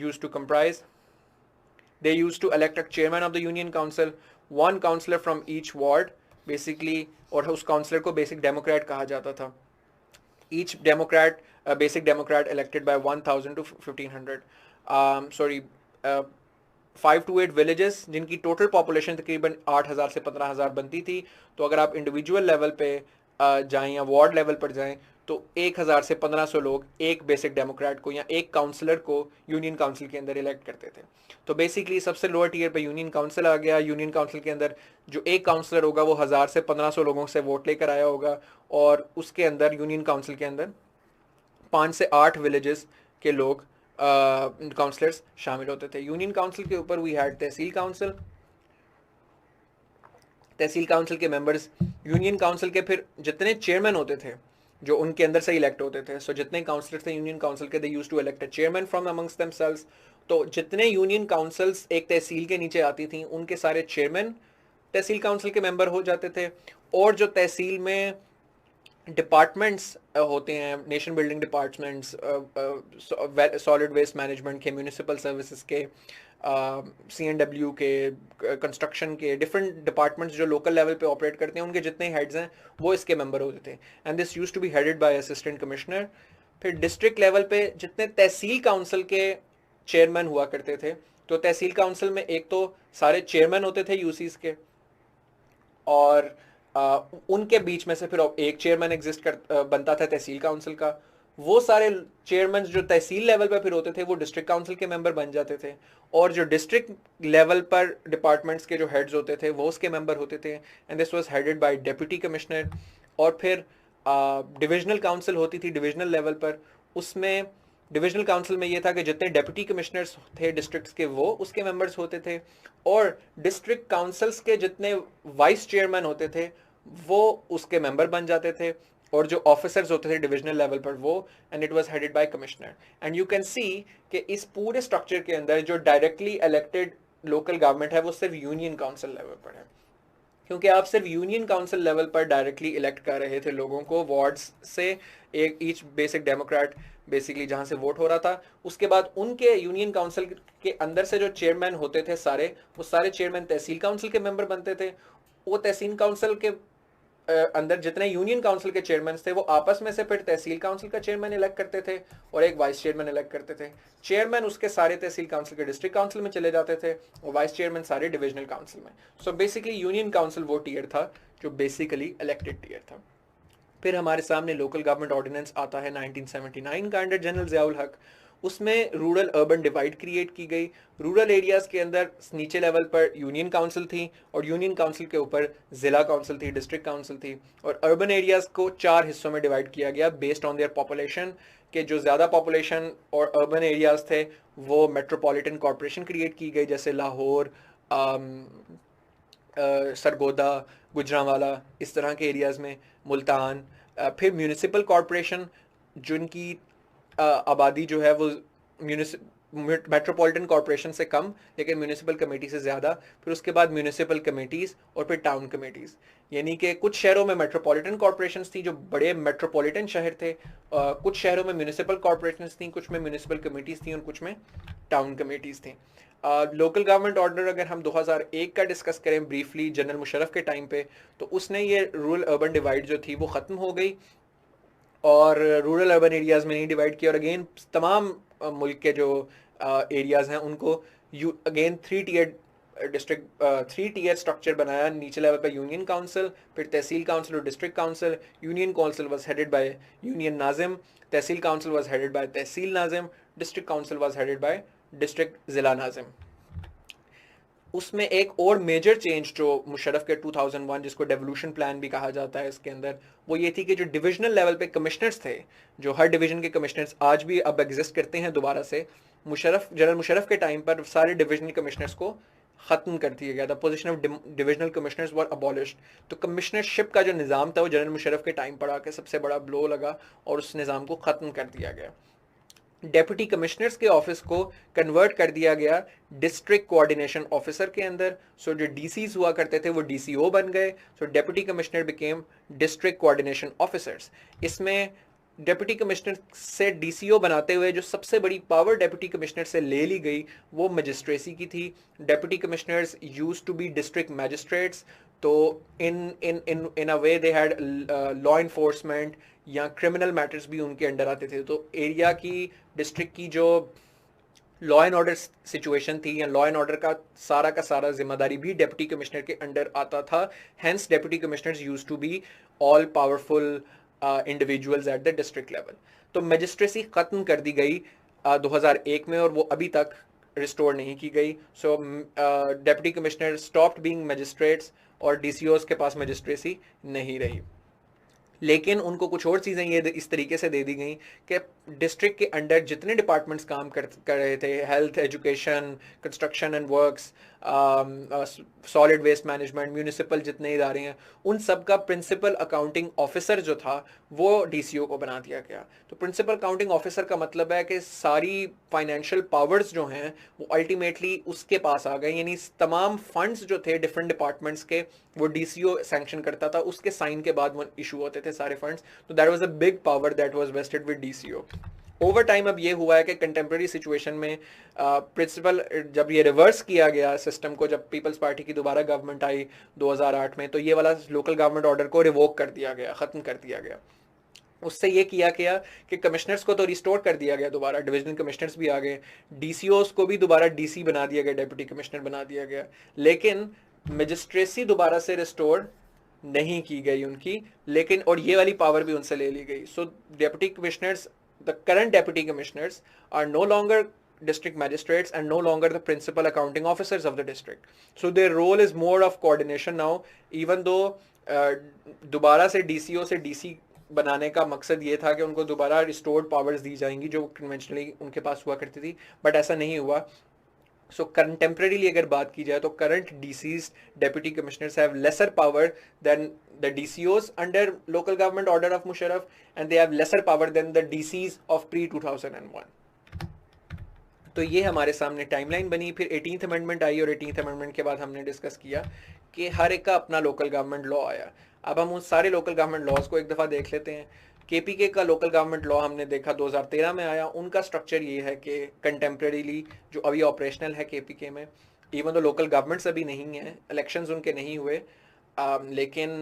used to comprise. They used to elect a chairman of the union council, one councillor from each ward, basically, और उस councillor को basic democrat कहा जाता था. Each democrat, basic democrat elected by 1,000 to 1,500. 5 to 8 villages जिनकी total population तकरीबन 8,000 से 15,000 बनती थी. तो अगर आप individual level पे जाएं या वार्ड लेवल पर जाएं तो 1,000 से 1,500 लोग एक बेसिक डेमोक्रेट को या एक काउंसलर को यूनियन काउंसिल के अंदर इलेक्ट करते थे. तो बेसिकली सबसे लोअर टियर पे यूनियन काउंसिल आ गया. यूनियन काउंसिल के अंदर जो एक काउंसलर होगा वो 1,000 से 1,500 लोगों से वोट लेकर आया होगा और उसके अंदर यूनियन काउंसिल के अंदर 5 से 8 विलेजेस के लोग काउंसलर्स शामिल होते थे. यूनियन काउंसिल के ऊपर we had tehsil council. Tehsil council के मेंबर्स यूनियन काउंसिल के फिर जितने चेयरमैन होते थे जो उनके अंदर से इलेक्ट होते थे. सो जितने काउंसलर थे यूनियन काउंसिल के they used to elect a chairman from amongst themselves. तो जितने यूनियन काउंसिल्स एक तहसील के नीचे आती थी उनके सारे चेयरमैन तहसील काउंसिल के मेंबर हो जाते थे. और जो तहसील में डिपार्टमेंट्स होते हैं, nation building departments, solid waste management के, म्यूनिसिपल सर्विसेज के, CNW के, कंस्ट्रक्शन के, डिफरेंट डिपार्टमेंट्स जो लोकल लेवल पे ऑपरेट करते हैं उनके जितने हेड्स हैं वो इसके मेंबर होते थे. And this used to be headed by assistant commissioner. फिर डिस्ट्रिक्ट लेवल पे जितने तहसील काउंसिल के चेयरमैन हुआ करते थे, तो तहसील काउंसिल में एक तो सारे चेयरमैन होते थे यूसीज के और उनके बीच में से फिर एक चेयरमैन बनता था तहसील काउंसिल का. वो सारे चेयरमैन जो तहसील लेवल पर फिर होते थे वो डिस्ट्रिक्ट काउंसिल के मेंबर बन जाते थे और जो डिस्ट्रिक्ट लेवल पर डिपार्टमेंट्स के जो हेड्स होते थे वो उसके मेंबर होते थे. And this was headed bye deputy commissioner. और फिर डिविजनल काउंसिल होती थी डिविजनल लेवल पर. उसमें डिविजनल काउंसिल में ये था कि जितने डेप्यूटी कमिश्नर्स थे डिस्ट्रिक्ट्स के वो उसके मेंबर्स होते थे और डिस्ट्रिक्ट काउंसिल्स के जितने वाइस चेयरमैन होते थे वो उसके मेंबर बन जाते थे और जो ऑफिसर्स होते थे डिविजनल लेवल पर वो. And it was headed by commissioner. And you can see कि इस पूरे स्ट्रक्चर के अंदर जो डायरेक्टली इलेक्टेड लोकल गवर्नमेंट है वो सिर्फ यूनियन काउंसिल लेवल पर है, क्योंकि आप सिर्फ यूनियन काउंसिल लेवल पर डायरेक्टली इलेक्ट कर रहे थे लोगों को वार्ड्स से. एक ईच बेसिक डेमोक्रेट बेसिकली जहां से वोट हो रहा था. उसके बाद उनके यूनियन काउंसिल के अंदर से जो चेयरमैन होते थे सारे, वो सारे चेयरमैन तहसील काउंसिल के मेंबर बनते थे. वो तहसील काउंसिल के अंदर जितने यूनियन काउंसिल के चेयरमैन थे वो आपस में से फिर तहसील काउंसिल का चेयरमैन इलेक्ट करते थे और एक वाइस चेयरमैन इलेक्ट करते थे. चेयरमैन उसके सारे तहसील काउंसिल के डिस्ट्रिक्ट काउंसिल में चले जाते थे और वाइस चेयरमैन सारे डिविजनल काउंसिल में. सो बेसिकली यूनियन काउंसिल वो टियर था जो बेसिकली इलेक्टेड टियर था. फिर हमारे सामने लोकल गवर्नमेंट ऑर्डिनेंस आता है 1979 का अंडर जनरल ज़ियाउल हक. उसमें रूरल अर्बन डिवाइड क्रिएट की गई. रूरल एरियाज़ के अंदर नीचे लेवल पर यूनियन काउंसिल थी और यूनियन काउंसिल के ऊपर ज़िला काउंसिल थी, डिस्ट्रिक्ट काउंसिल थी. और अर्बन एरियाज़ को 4 हिस्सों में डिवाइड किया गया बेस्ड ऑन देयर पॉपुलेशन. के जो ज़्यादा पॉपुलेशन और अर्बन एरियाज़ थे वो मेट्रोपॉलिटन कॉरपोरेशन क्रिएट की गई, जैसे लाहौर, सरगोदा, गुजरांवाला, इस तरह के एरियाज़ में, मुल्तान. फिर म्यूनिसिपल कॉरपोरेशन जिनकी आबादी जो है वो मेट्रोपॉलिटन कॉरपोरेशन से कम लेकिन म्यूनिसिपल कमेटी से ज़्यादा. फिर उसके बाद म्यूनिसिपल कमेटीज़ और फिर टाउन कमेटीज़. यानी कि कुछ शहरों में मेट्रोपॉलिटन कॉरपोरेशंस थी जो बड़े मेट्रोपॉलिटन शहर थे, कुछ शहरों में म्यूनिसिपल कॉरपोरेशंस थी, कुछ में म्यूनिसिपल कमेटीज़ थी और कुछ में टाउन कमेटीज़ थी. लोकल गवर्नमेंट ऑर्डर अगर हम 2001 का डिस्कस करें ब्रीफली जनरल मुशर्रफ के टाइम पे, तो उसने ये रूरल अर्बन डिवाइड जो थी वो ख़त्म हो गई और रूरल अर्बन एरियाज़ में नहीं डिवाइड किया. और अगेन तमाम मुल्क के जो एरियाज़ हैं उनको again 3 tier district 3 tier structure बनाया, नीचे लेवल पे यूनियन काउंसिल, फिर तहसील काउंसिल और district council. Union council was headed by union nazim, tehsil council was headed by tehsil nazim, district council was headed by district zila nazim. उसमें एक और मेजर चेंज जो मुशर्रफ के 2001, जिसको डेवोल्यूशन प्लान भी कहा जाता है इसके अंदर, वो ये थी कि जो डिविजनल लेवल पे कमिश्नर्स थे, जो हर डिवीजन के कमिश्नर्स आज भी अब एग्जिस्ट करते हैं दोबारा से, जनरल मुशर्रफ के टाइम पर सारे डिविजनल कमिश्नर्स को ख़त्म कर दिया गया था। Position of divisional commissioners were abolished. तो कमिश्नरशिप का जो निज़ाम था वो जनरल मुशर्रफ के टाइम पर आके सबसे बड़ा ब्लो लगा और उस निज़ाम को ख़त्म कर दिया गया। डेप्यूटी कमिश्नर्स के ऑफिस को कन्वर्ट कर दिया गया डिस्ट्रिक्ट कोऑर्डिनेशन ऑफिसर के अंदर। सो जो डीसीज हुआ करते थे वो डीसीओ बन गए। So deputy commissioner became district coordination officers. इसमें डेप्यूटी कमिश्नर से डीसीओ बनाते हुए जो सबसे बड़ी पावर डेप्यूटी कमिश्नर से ले ली गई वो मजिस्ट्रेसी की थी। Deputy commissioners used to be district magistrates. तो in a way they had law enforcement या क्रिमिनल मैटर्स भी उनके अंडर आते थे। तो एरिया की, डिस्ट्रिक्ट की जो लॉ एंड ऑर्डर सिचुएशन थी या लॉ एंड ऑर्डर का सारा जिम्मेदारी भी डेप्यूटी कमिश्नर के अंडर आता था। Hence deputy commissioners used to be all powerful individuals at the district level. तो मजिस्ट्रेसी खत्म कर दी गई 2001 में और वो अभी तक रिस्टोर नहीं की गई। So deputy commissioner stopped being magistrates और डीसीओज के पास मजिस्ट्रेसी नहीं रही। लेकिन उनको कुछ और चीज़ें ये इस तरीके से दे दी गई कि डिस्ट्रिक्ट के अंडर जितने डिपार्टमेंट्स काम कर रहे थे, health, education, construction and works, solid waste management, municipal जितने इदारे हैं, उन सब का प्रिंसिपल अकाउंटिंग ऑफिसर जो था वो डीसीओ को बना दिया गया। तो प्रिंसिपल अकाउंटिंग ऑफिसर का मतलब है कि सारी फाइनेंशियल पावर्स जो हैं वो अल्टीमेटली उसके पास आ गए, यानी तमाम फंड्स जो थे डिफरेंट डिपार्टमेंट्स के वो डीसीओ सैंक्शन करता था, उसके साइन के बाद वो इशू होते थे सारे फंड्स। तो that was a big power that was wasted with DCO. Over time अब ये हुआ है कि कंटेम्प्रेरी सिचुएशन में प्रिंसिपल जब ये रिवर्स किया गया सिस्टम को, जब पीपल्स पार्टी की दोबारा गवर्नमेंट आई 2008 में, तो ये वाला लोकल गवर्नमेंट ऑर्डर को रिवोक कर दिया गया, ख़त्म कर दिया गया। उससे ये किया गया कि कमिश्नर्स को तो रिस्टोर कर दिया गया, दोबारा डिविजनल कमिश्नर्स भी आ गए, डीसीओज को भी दोबारा डीसी बना दिया गया, डेप्यूटी कमिश्नर बना दिया गया, लेकिन मजिस्ट्रेसी दोबारा से रिस्टोर नहीं की गई उनकी, लेकिन और ये वाली पावर भी उनसे ले ली गई। So deputy commissioners, the current deputy commissioners are no longer district magistrates and no longer the principal accounting officers of the district. So their role is more of coordination now, even though दोबारा से DCO से DC बनाने का मकसद ये था कि उनको दोबारा रिस्टोर्ड पावर्स दी जाएंगी जो कन्वेंशनली उनके पास हुआ करती थी, बट ऐसा नहीं हुआ। सो कंटेम्प्रेरीली अगर बात की जाए तो current DCs deputy commissioners have lesser power than the DCOs under local government order of Musharraf and they have lesser power than the DCs of pre 2001। तो ये हमारे सामने टाइमलाइन बनी। फिर 18th अमेंडमेंट आई और 18th अमेंडमेंट के बाद हमने डिस्कस किया कि हर एक का अपना लोकल गवर्नमेंट लॉ आया। अब हम उन सारे लोकल गवर्नमेंट लॉज को एक दफ़ा देख लेते हैं। केपीके का लोकल गवर्नमेंट लॉ हमने देखा 2013 में आया। उनका स्ट्रक्चर ये है कि कंटेम्प्रेरीली जो अभी ऑपरेशनल है केपीके में, इवन तो लोकल गवर्नमेंट्स अभी नहीं है, इलेक्शंस उनके नहीं हुए, लेकिन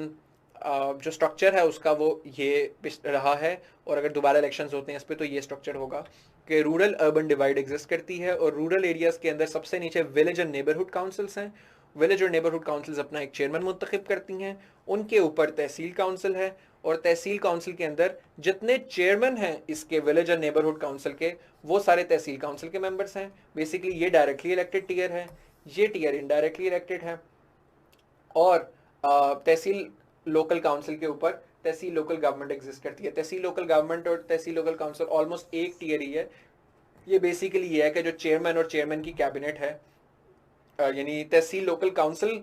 जो स्ट्रक्चर है उसका वो ये रहा है, और अगर दोबारा इलेक्शंस होते हैं इस पर तो ये स्ट्रक्चर होगा कि रूरल अर्बन डिवाइड एग्जिस्ट करती है, और रूरल एरियाज़ के अंदर सबसे नीचे विलेज एंड नेबरहुड काउंसिल्स हैं। विलेज और नेबरहुड काउंसिल्स अपना एक चेयरमैन मुंतखब करती हैं, उनके ऊपर तहसील काउंसिल है, और तहसील काउंसिल के अंदर जितने चेयरमैन हैं इसके विलेज और नेबरहुड काउंसिल के, वो सारे तहसील काउंसिल के मेंबर्स हैं। बेसिकली ये डायरेक्टली इलेक्टेड टीयर है, ये टीयर इनडायरेक्टली इलेक्टेड है, और तहसील लोकल काउंसिल के ऊपर तहसील लोकल गवर्नमेंट एग्जिस्ट करती है। तहसील लोकल गवर्नमेंट और तहसील लोकल काउंसिल ऑलमोस्ट एक टीयर ही है। ये बेसिकली ये है कि जो चेयरमैन और चेयरमैन की कैबिनेट है, यानी तहसील लोकल काउंसिल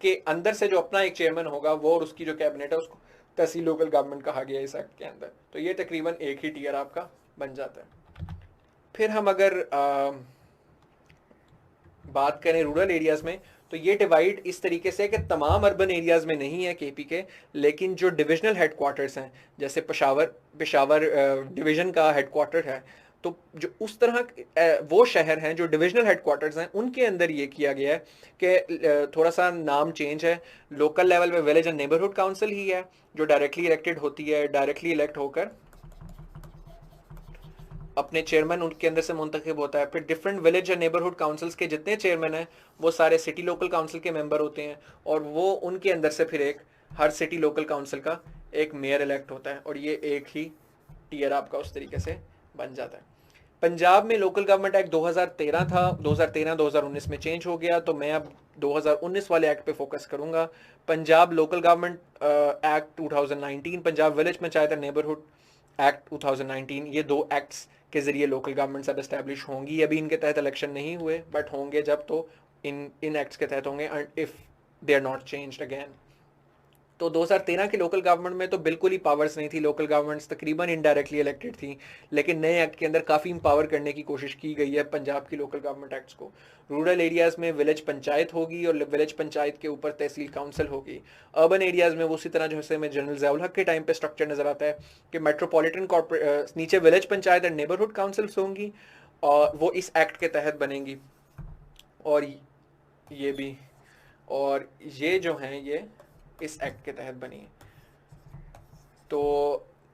के अंदर से जो अपना एक चेयरमैन होगा वो, और उसकी जो कैबिनेट है उसको तहसील लोकल गवर्नमेंट कहा गया है इस एक्ट के अंदर। तो ये तकरीबन एक ही टीयर आपका बन जाता है। फिर हम अगर बात करें रूरल एरियाज में, तो ये डिवाइड इस तरीके से कि तमाम अर्बन एरियाज में नहीं है केपी के, लेकिन जो डिविजनल हेडक्वार्टर्स हैं, जैसे पेशावर डिवीजन का हेडक्वार्टर है, तो जो उस तरह वो शहर हैं जो डिविजनल हेडक्वार्टर्स हैं, उनके अंदर ये किया गया है कि थोड़ा सा नाम चेंज है। लोकल लेवल पे विलेज एंड नेबरहुड काउंसिल ही है जो डायरेक्टली इलेक्टेड होती है, डायरेक्टली इलेक्ट होकर अपने चेयरमैन उनके अंदर से मुंतखब होता है। फिर डिफरेंट विलेज या नेबरहुड काउंसिल्स के जितने चेयरमैन हैं वो सारे सिटी लोकल काउंसिल के मेंबर होते हैं, और वो उनके अंदर से फिर एक हर सिटी लोकल काउंसिल का एक मेयर इलेक्ट होता है, और ये एक ही टीयर आपका उस तरीके से बन जाता है। पंजाब में लोकल गवर्नमेंट एक्ट 2013 था, 2013-2019 में चेंज हो गया, तो मैं अब 2019 वाले एक्ट पे फोकस करूंगा। Punjab local government act 2019, Punjab village panchayat and neighbourhood act 2019, ये दो एक्ट्स के जरिए लोकल गवर्नमेंट्स अब एस्टैब्लिश होंगी। अभी इनके तहत इलेक्शन नहीं हुए, बट होंगे जब, तो इन एक्ट्स के तहत होंगे, and if they are not changed again. तो 2013 की लोकल गवर्नमेंट में तो बिल्कुल ही पावर्स नहीं थी, लोकल गवर्नमेंट्स तकरीबन इनडायरेक्टली इलेक्टेड थी, लेकिन नए एक्ट के अंदर काफ़ी इंपावर करने की कोशिश की गई है पंजाब की लोकल गवर्नमेंट एक्ट्स को। रूरल एरियाज़ में विलेज पंचायत होगी और विलेज पंचायत के ऊपर तहसील काउंसिल होगी। अर्बन एरियाज़ में वो उसी तरह जैसे में जनरल ज़ियाउल हक के टाइम पे स्ट्रक्चर नज़र आता है कि मेट्रोपॉलिटन नीचे village panchayat and neighbourhood councils होंगी, और वो इस एक्ट के तहत बनेंगी, और ये भी, और ये जो हैं ये इस एक्ट के तहत बनी है। तो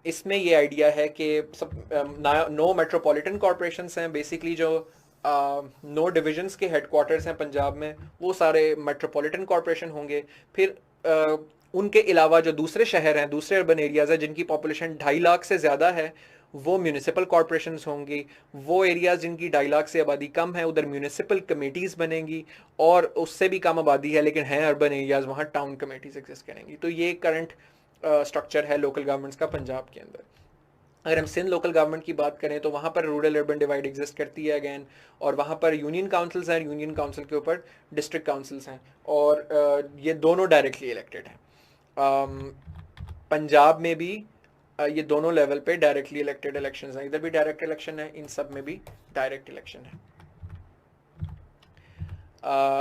इसमें ये आइडिया है कि सब नो मेट्रोपॉलिटन कॉरपोरेशंस हैं बेसिकली, जो नो डिविजन्स के हेडक्वार्टर्स हैं पंजाब में, वो सारे मेट्रोपॉलिटन कॉरपोरेशन होंगे। फिर उनके अलावा जो दूसरे शहर हैं, दूसरे अर्बन एरियाज़ हैं जिनकी पॉपुलेशन 2.5 लाख से ज़्यादा है, वो म्यूनिसिपल कॉरपोरेशंस होंगी। वो एरियाज़ जिनकी 2.5 लाख से आबादी कम है, उधर म्यूनिसिपल कमेटीज़ बनेंगी, और उससे भी कम आबादी है लेकिन हैं अर्बन एरियाज़, वहाँ टाउन कमेटीज़ एग्जिस्ट करेंगी। तो ये करंट स्ट्रक्चर है लोकल गवर्नमेंट्स का पंजाब के अंदर। अगर हम सिंध लोकल गवर्नमेंट की बात करें तो वहाँ पर रूरल अर्बन डिवाइड एग्जिस्ट करती है अगेन, और वहाँ पर यूनियन काउंसिल्स हैं, यूनियन काउंसिल के ऊपर डिस्ट्रिक्ट काउंसिल्स हैं, और ये दोनों डायरेक्टली इलेक्टेड हैं। पंजाब में भी ये दोनों लेवल पे डायरेक्टली इलेक्टेड इलेक्शंस हैं, इधर भी डायरेक्ट इलेक्शन है, इन सब में भी डायरेक्ट इलेक्शन है।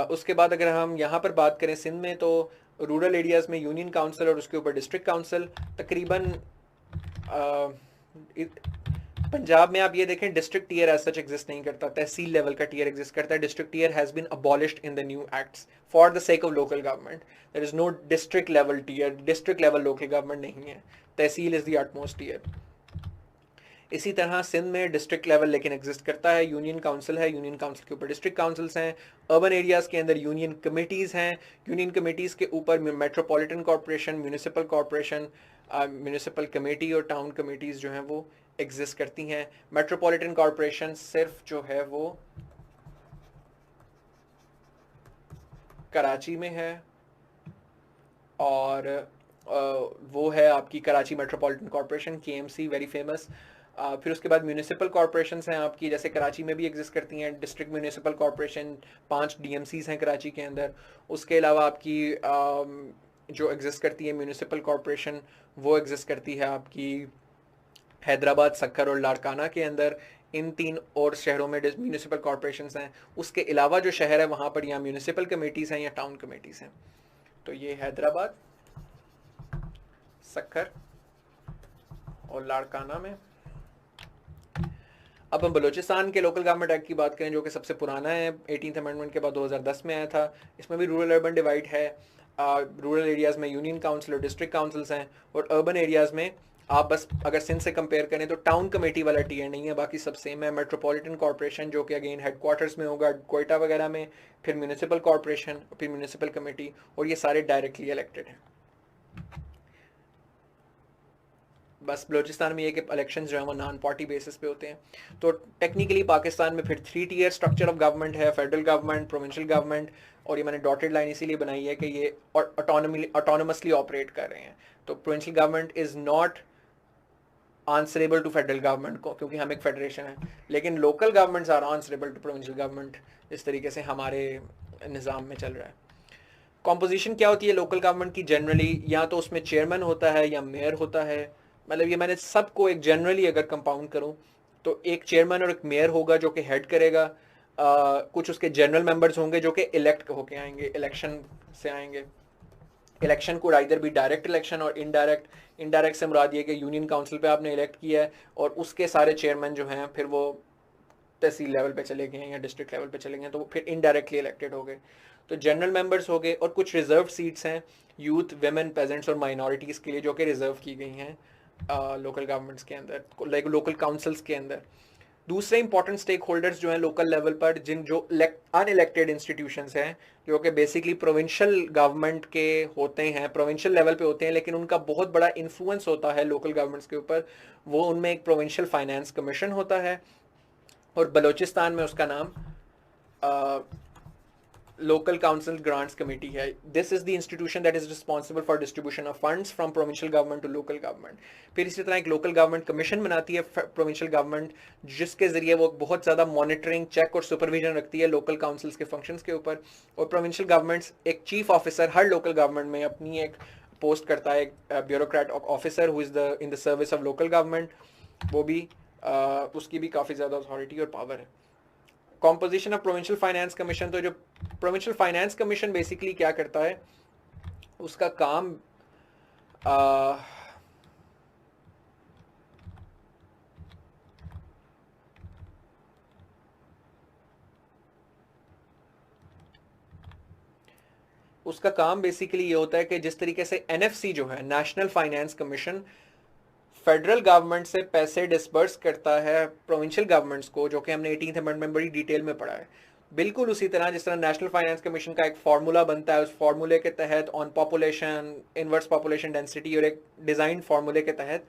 उसके बाद अगर हम यहाँ पर बात करें सिंध में, तो रूरल एरियाज़ में यूनियन काउंसिल और उसके ऊपर डिस्ट्रिक्ट काउंसिल तकरीबन। पंजाब में आप ये देखें district tier as such exist नहीं करता, तहसील लेवल का टीयर एग्जिस्ट करता है। District tier has been abolished in the new acts for the sake of local government. There is no district level tier, district level local government नहीं है, tehsil is the utmost tier. इसी तरह सिंध में district level लेकिन exist करता है, union council है, union council के ऊपर डिस्ट्रिक्ट काउंसिल्स हैं। अर्बन एरियाज़ के अंदर यूनियन कमेटीज़ हैं, यूनियन कमेटीज़ के ऊपर metropolitan corporation, municipal corporation, municipal committee और टाउन कमेटीज़ जो हैं वो एग्जिस्ट करती हैं। मेट्रोपॉलिटन कॉरपोरेशन सिर्फ जो है वो कराची में है, और वो है आपकी Karachi metropolitan corporation, KMC, very famous. फिर उसके बाद म्यूनिसिपल कॉरपोरेशंस हैं आपकी, जैसे कराची में भी एग्जिस्ट करती हैं डिस्ट्रिक्ट म्यूनिसिपल कॉरपोरेशन, 5 DMCs हैं कराची के अंदर। उसके अलावा आपकी जो एग्जिस्ट करती है म्यूनिसिपल कॉरपोरेशन, वो एग्जिस्ट करती है आपकी हैदराबाद, सक्खर और लाड़काना के अंदर। इन 3 और शहरों में म्यूनिसिपल कॉरपोरेशंस हैं। उसके अलावा जो शहर है वहाँ पर या म्यूनिसिपल कमेटीज़ हैं या टाउन कमेटीज़ हैं। तो ये हैदराबाद, सक्खर और लाड़काना में। अब हम बलूचिस्तान के लोकल गवर्नमेंट एक्ट की बात करें जो कि सबसे पुराना है, 18th अमेंडमेंट के बाद 2010 में आया था। इसमें भी रूरल अर्बन डिवाइड है। रूरल एरियाज़ में यूनियन काउंसिल और डिस्ट्रिक्ट काउंसिल्स हैं, और अर्बन एरियाज़ में आप बस अगर सिंध से कंपेयर करें तो टाउन कमेटी वाला टीयर नहीं है, बाकी सब सेम है। मेट्रोपॉलिटन कॉरपोरेशन जो कि अगेन हेडक्वार्टर्स में होगा कोयटा वगैरह में, फिर म्यूनिसिपल कॉरपोरेशन, फिर म्यूनिसिपल कमेटी, और ये सारे डायरेक्टली इलेक्टेड हैं। बस बलूचिस्तान में ये कि इलेक्शंस जो है वो नॉन पार्टी बेसिस पे होते हैं। तो टेक्निकली पाकिस्तान में फिर 3 टीयर स्ट्रक्चर ऑफ गवर्नमेंट है, फेडरल गवर्नमेंट, प्रोविंशियल गवर्नमेंट, और ये मैंने डॉटेड लाइन इसीलिए बनाई है कि ये ऑटोनमसली ऑपरेट कर रहे हैं। तो provincial government is not answerable to federal government को, क्योंकि हम एक फेडरेशन है, लेकिन local governments are answerable to provincial government. इस तरीके से हमारे निज़ाम में चल रहा है। कॉम्पोजिशन क्या होती है लोकल गवर्नमेंट की जनरली, या तो उसमें चेयरमैन होता है या मेयर होता है। मतलब ये मैंने सबको एक जनरली अगर कंपाउंड करूं तो एक चेयरमैन और एक मेयर होगा जो कि हेड करेगा। कुछ उसके जनरल मेंबर्स होंगे जो कि इलेक्ट होके आएंगे, इलेक्शन से आएंगे। इलेक्शन को आइदर भी डायरेक्ट इलेक्शन और इनडायरेक्ट। इनडायरेक्ट से मुराद ये कि यूनियन काउंसिल पे आपने इलेक्ट किया है और उसके सारे चेयरमैन जो हैं फिर वो तहसील लेवल पे चले गए हैं या डिस्ट्रिक्ट लेवल पे चले गए हैं, तो फिर इनडायरेक्टली इलेक्टेड हो गए। तो जनरल मेंबर्स हो गए, और कुछ रिजर्व सीट्स हैं यूथ, वेमेन, पेजेंट्स और माइनॉरिटीज़ के लिए जो कि रिजर्व की गई हैं लोकल गवर्नमेंट्स के अंदर, लाइक लोकल काउंसिल्स के अंदर। दूसरे इंपॉर्टेंट स्टेक होल्डर्स जो हैं लोकल लेवल पर, जो अनइलेक्टेड इंस्टीट्यूशंस हैं, जो कि बेसिकली प्रोविंशियल गवर्नमेंट के होते हैं, प्रोविंशियल लेवल पे होते हैं, लेकिन उनका बहुत बड़ा इन्फ्लुएंस होता है लोकल गवर्नमेंट्स के ऊपर, वो उनमें एक प्रोविंशियल फाइनेंस कमीशन होता है, और बलोचिस्तान में उसका नाम लोकल काउंसिल ग्रांट्स कमेटी है. This is the institution that is responsible for distribution of funds from provincial government to local government. फिर इसी तरह एक लोकल गवर्नमेंट कमीशन बनाती है प्रोविंशियल गवर्नमेंट, जिसके जरिए वो बहुत ज़्यादा मॉनिटरिंग, चेक और सुपरविजन रखती है लोकल काउंसिल्स के फंक्शंस के ऊपर. और प्रोविंशियल गवर्नमेंट्स एक चीफ ऑफिसर हर लोकल गवर्नमेंट में अपनी एक पोस्ट करता है, bureaucrat officer who is in the service of local government. वो भी उसकी भी काफ़ी ज़्यादा अथॉरिटी और पावर है. Composition of provincial finance commission, तो जो प्रोविंशियल फाइनेंस कमीशन बेसिकली क्या करता है, उसका काम उसका काम बेसिकली ये होता है कि जिस तरीके से एनएफसी जो है, national finance commission, federal government से पैसे डिस्बर्स करता है प्रोविंशियल गवर्नमेंट्स को, जो कि हमने 18th अमेंडमेंट में बड़ी डिटेल में पढ़ा है, बिल्कुल उसी तरह जिस तरह नेशनल फाइनेंस कमीशन का एक फार्मूला बनता है, उस फार्मूले के तहत on population, inverse population density और एक डिज़ाइन फार्मूले के तहत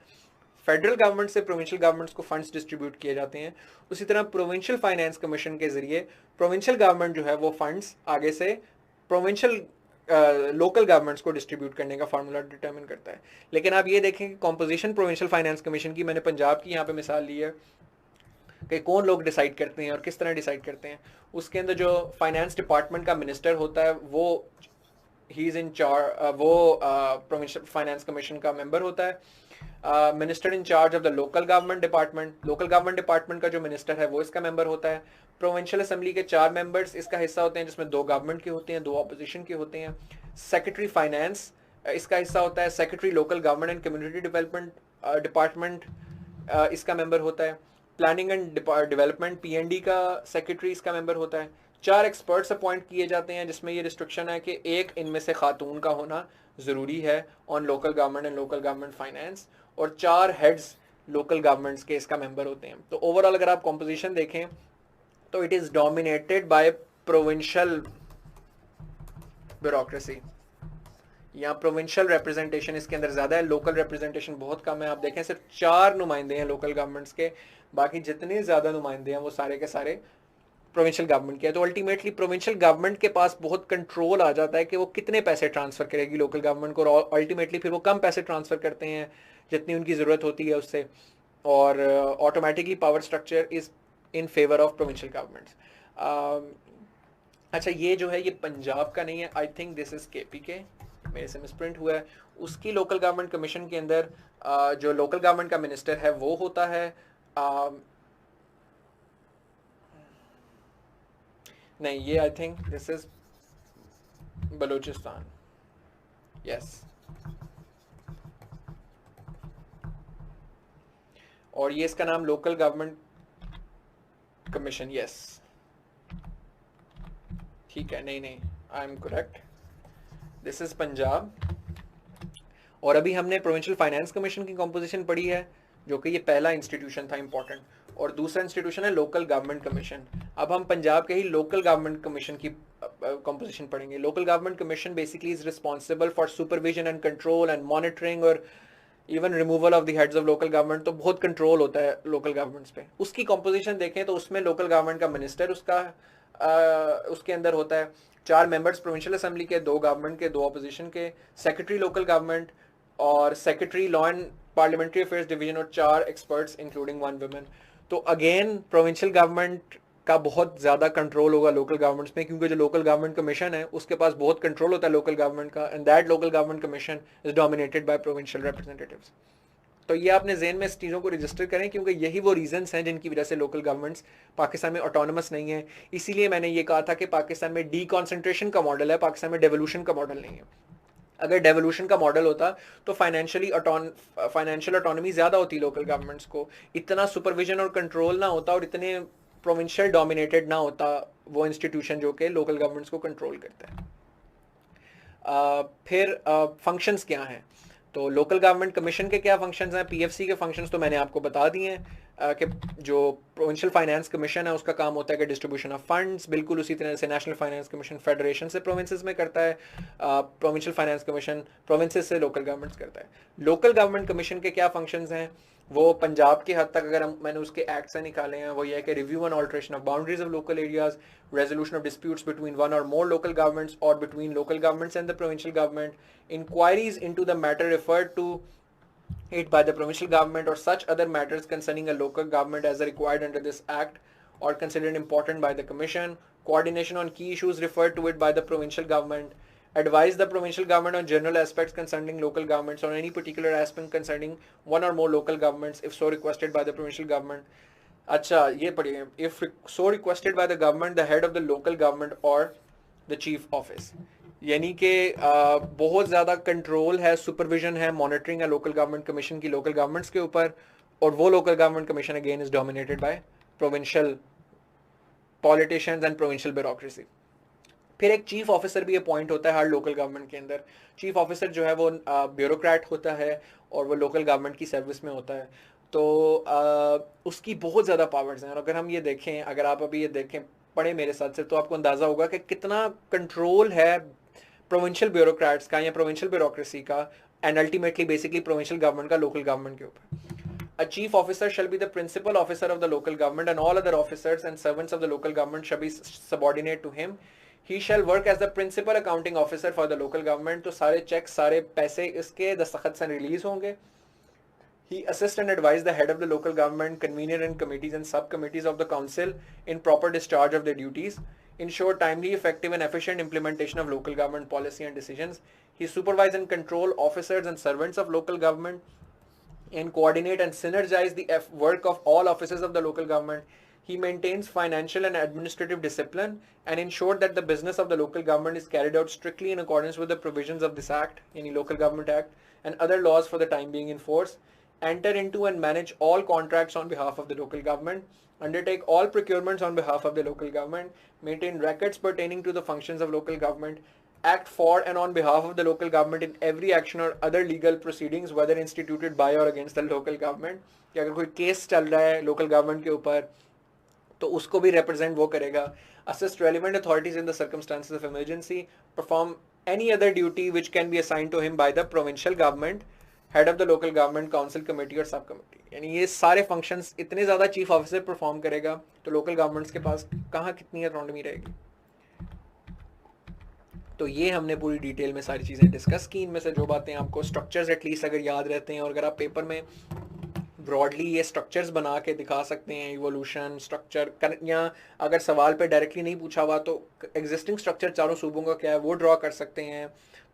फेडरल गवर्नमेंट से प्रोविंशियल गवर्नमेंट्स को फंड्स डिस्ट्रीब्यूट किए जाते हैं. उसी तरह प्रोविंशियल फाइनेंस कमीशन के जरिए प्रोविंशियल गवर्नमेंट जो है वो फंड्स आगे से प्रोविंशियल लोकल गवर्नमेंट्स को डिस्ट्रीब्यूट करने का फार्मूला डिटरमिन करता है. लेकिन आप ये देखें कि कॉम्पोजिशन प्रोविंशियल फाइनेंस कमीशन की, मैंने पंजाब की यहाँ पे मिसाल ली है कि कौन लोग डिसाइड करते हैं और किस तरह डिसाइड करते हैं. उसके अंदर जो फाइनेंस डिपार्टमेंट का मिनिस्टर होता है वो ही इज़ इन चार्ज, वो प्रोविंशियल फाइनेंस कमीशन का मेंबर होता है. Minister in charge of the local government department, local government department का जो मिनिस्टर है वो इसका मेंबर होता है. प्रोविंशियल असेंबली के 4 मेंबर्स इसका हिस्सा होते हैं, जिसमें 2 गवर्नमेंट के होते हैं, 2 ऑपोजिशन के होते हैं. सेक्रेटरी फाइनेंस इसका हिस्सा होता है. Secretary local government and community development department इसका मेंबर होता है. प्लानिंग एंड डेवलपमेंट पीएनडी का सेक्रेटरी इसका मेंबर होता है. 4 एक्सपर्ट्स अपॉइंट किए जाते हैं, जिसमें ये रिस्ट्रिक्शन है कि एक इनमें से खातून का होना ज़रूरी है on local government and local government finance, और 4 हेड्स लोकल गवर्नमेंट्स के इसका मेंबर होते हैं. तो ओवरऑल अगर आप कॉम्पोजिशन देखें तो it is dominated by provincial bureaucracy. यहाँ प्रोविंशियल रिप्रेजेंटेशन इसके अंदर ज़्यादा है, लोकल रिप्रेजेंटेशन बहुत कम है. आप देखें सिर्फ 4 नुमाइंदे हैं लोकल गवर्नमेंट्स के, बाकी जितने ज़्यादा नुमाइंदे हैं वो सारे के सारे प्रोविंशियल गवर्नमेंट के. तो अल्टीमेटली प्रोविंशियल गवर्नमेंट के पास बहुत कंट्रोल आ जाता है कि वो कितने पैसे ट्रांसफ़र करेगी लोकल गवर्नमेंट को, और अल्टीमेटली फिर वो कम पैसे ट्रांसफ़र करते हैं जितनी उनकी ज़रूरत होती है उससे, और automatically power structure is in favour of provincial governments. अच्छा, ये जो है ये पंजाब का नहीं है, I think this is KP के, मेरे से मिसप्रिंट हुआ है. उसकी लोकल गवर्नमेंट कमीशन के अंदर जो लोकल गवर्नमेंट का मिनिस्टर है वो होता है, नहीं ये I think this is Balochistan. Yes, और ये इसका नाम लोकल गवर्नमेंट कमीशन, यस ठीक है, नहीं I am correct, this is Punjab. और अभी हमने प्रोविंशियल फाइनेंस कमीशन की कॉम्पोजिशन पढ़ी है, जो कि ये पहला इंस्टीट्यूशन था इंपॉर्टेंट, और दूसरा इंस्टीट्यूशन है लोकल गवर्नमेंट कमीशन. अब हम पंजाब के ही लोकल गवर्नमेंट कमीशन की कॉम्पोजिशन पढ़ेंगे. Local government commission basically is responsible for supervision and control and monitoring और even removal of the heads of local government. तो बहुत कंट्रोल होता है लोकल गवर्नमेंट्स पे. उसकी कॉम्पोजिशन देखें तो उसमें लोकल गवर्नमेंट का मिनिस्टर उसके अंदर होता है, 4 मेंबर्स प्रोविंशियल असेंबली के, 2 गवर्नमेंट के, 2 ऑपोजिशन के, सेक्रेटरी लोकल गवर्नमेंट और secretary law and parliamentary affairs division, और 4 एक्सपर्ट्स इंक्लूडिंग 1 वुमेन. तो अगेन प्रोविंशियल गवर्नमेंट का बहुत ज़्यादा कंट्रोल होगा लोकल गवर्नमेंट्स में, क्योंकि जो लोकल गवर्नमेंट कमीशन है उसके पास बहुत कंट्रोल होता है लोकल गवर्नमेंट का, and that local government commission is dominated by provincial representatives. तो ये आपने ज़हन में इस चीज़ों को रजिस्टर करें, क्योंकि यही वो रीजंस हैं जिनकी वजह से लोकल गवर्नमेंट्स पाकिस्तान में ऑटोनमस नहीं है. इसीलिए मैंने ये कहा था कि पाकिस्तान में डीकॉन्सेंट्रेशन का मॉडल है, पाकिस्तान में डेवोल्यूशन का मॉडल नहीं है. अगर डेवोल्यूशन का मॉडल होता तो फाइनेंशियल ऑटोनॉमी ज़्यादा होती लोकल गवर्नमेंट्स को, इतना सुपरविजन और कंट्रोल ना होता, और इतने प्रोविंशियल डोमिनेटेड ना होता वो इंस्टीट्यूशन जो कि लोकल गवर्नमेंट्स को कंट्रोल करते हैं. फिर फंक्शंस क्या हैं, तो लोकल गवर्नमेंट कमीशन के क्या फंक्शंस हैं. पीएफसी के फंक्शंस तो मैंने आपको बता दिए हैं. कि जो प्रोविंशियल फाइनेंस कमीशन है उसका काम होता है कि डिस्ट्रीब्यूशन ऑफ फंड्स, बिल्कुल उसी तरह से नेशनल फाइनेंस कमीशन फेडरेशन से प्रोविंसेस में करता है, प्रोविंशियल फाइनेंस कमीशन प्रोविंसेस से लोकल गवर्नमेंट्स करता है। लोकल गवर्नमेंट कमीशन के क्या फंक्शंस हैं, वो पंजाब के हद तक अगर मैंने उसके एक्ट से निकाले हैं, वो ये है कि review and alteration of boundaries of local areas, resolution of disputes between one or more local governments और between local governments and the provincial government, inquiries into the matter referred to it by the provincial government or such other matters concerning a local government as are required under this act or considered important by the commission, coordination on key issues referred to it by the provincial government, advise the provincial government on general aspects concerning local governments or any particular aspect concerning one or more local governments if so requested by the provincial government. अच्छा ये पढ़िए, if so requested by the government, the head of the local government or the chief office, यानी कि बहुत ज़्यादा control है, supervision है, monitoring है लोकल गवर्नमेंट कमीशन की लोकल गवर्नमेंट्स के ऊपर, और वो local government commission again is dominated by provincial politicians and provincial bureaucracy. फिर एक चीफ ऑफिसर भी अपॉइंट होता है हर लोकल गवर्नमेंट के अंदर। चीफ ऑफिसर जो है वो ब्यूरोक्रेट होता है और वो लोकल गवर्नमेंट की सर्विस में होता है, तो उसकी बहुत ज़्यादा पावर्स हैं। और अगर हम ये देखें, अगर आप अभी ये देखें पढ़े मेरे साथ से, तो आपको अंदाज़ा होगा कि कितना कंट्रोल है प्रोविंशियल ब्यूरोक्रेट्स का या प्रोविंशियल ब्यूरोक्रेसी का and ultimately basically provincial government का लोकल गवर्नमेंट के ऊपर। A chief officer shall be the principal officer of the local government and all other officers and servants of the local government shall be subordinate to him. He shall work as the principal accounting officer for the local government. तो सारे check, सारे पैसे इसके दस्तखत से release होंगे। He assist and advise the head of the local government, convener and committees and subcommittees of the council in proper discharge of their duties. Ensure timely, effective and efficient implementation of local government policy and decisions. He supervise and control officers and servants of local government and coordinate and synergize the work of all offices of the local government. He maintains financial and administrative discipline and ensure that the business of the local government is carried out strictly in accordance with the provisions of this act, any local government act, and other laws for the time being in force. Enter into and manage all contracts on behalf of the local government. Undertake all procurements on behalf of the local government. Maintain records pertaining to the functions of local government. Act for and on behalf of the local government in every action or other legal proceedings whether instituted by or against the local government. कि अगर कोई case चल रहा है local government के ऊपर तो उसको भी represent वो करेगा. Assist relevant authorities in the circumstances of emergency. Perform any other duty which can be assigned to him by the provincial government, head of the local government, council committee और sub committee. यानी ये सारे functions इतने ज़्यादा chief officer perform करेगा तो local governments के पास कहाँ कितनी ऑटोनॉमी रहेगी. तो ये हमने पूरी डिटेल में सारी चीज़ें डिस्कस की. इनमें से जो बातें आपको स्ट्रक्चर्स एटलीस्ट अगर याद रहते हैं और अगर आप पेपर में ब्रॉडली ये स्ट्रक्चर्स बना के दिखा सकते हैं, इवोल्यूशन स्ट्रक्चर, या अगर सवाल पे डायरेक्टली नहीं पूछा हुआ तो एग्जिस्टिंग स्ट्रक्चर चारों सूबों का क्या है वो ड्रॉ कर सकते हैं.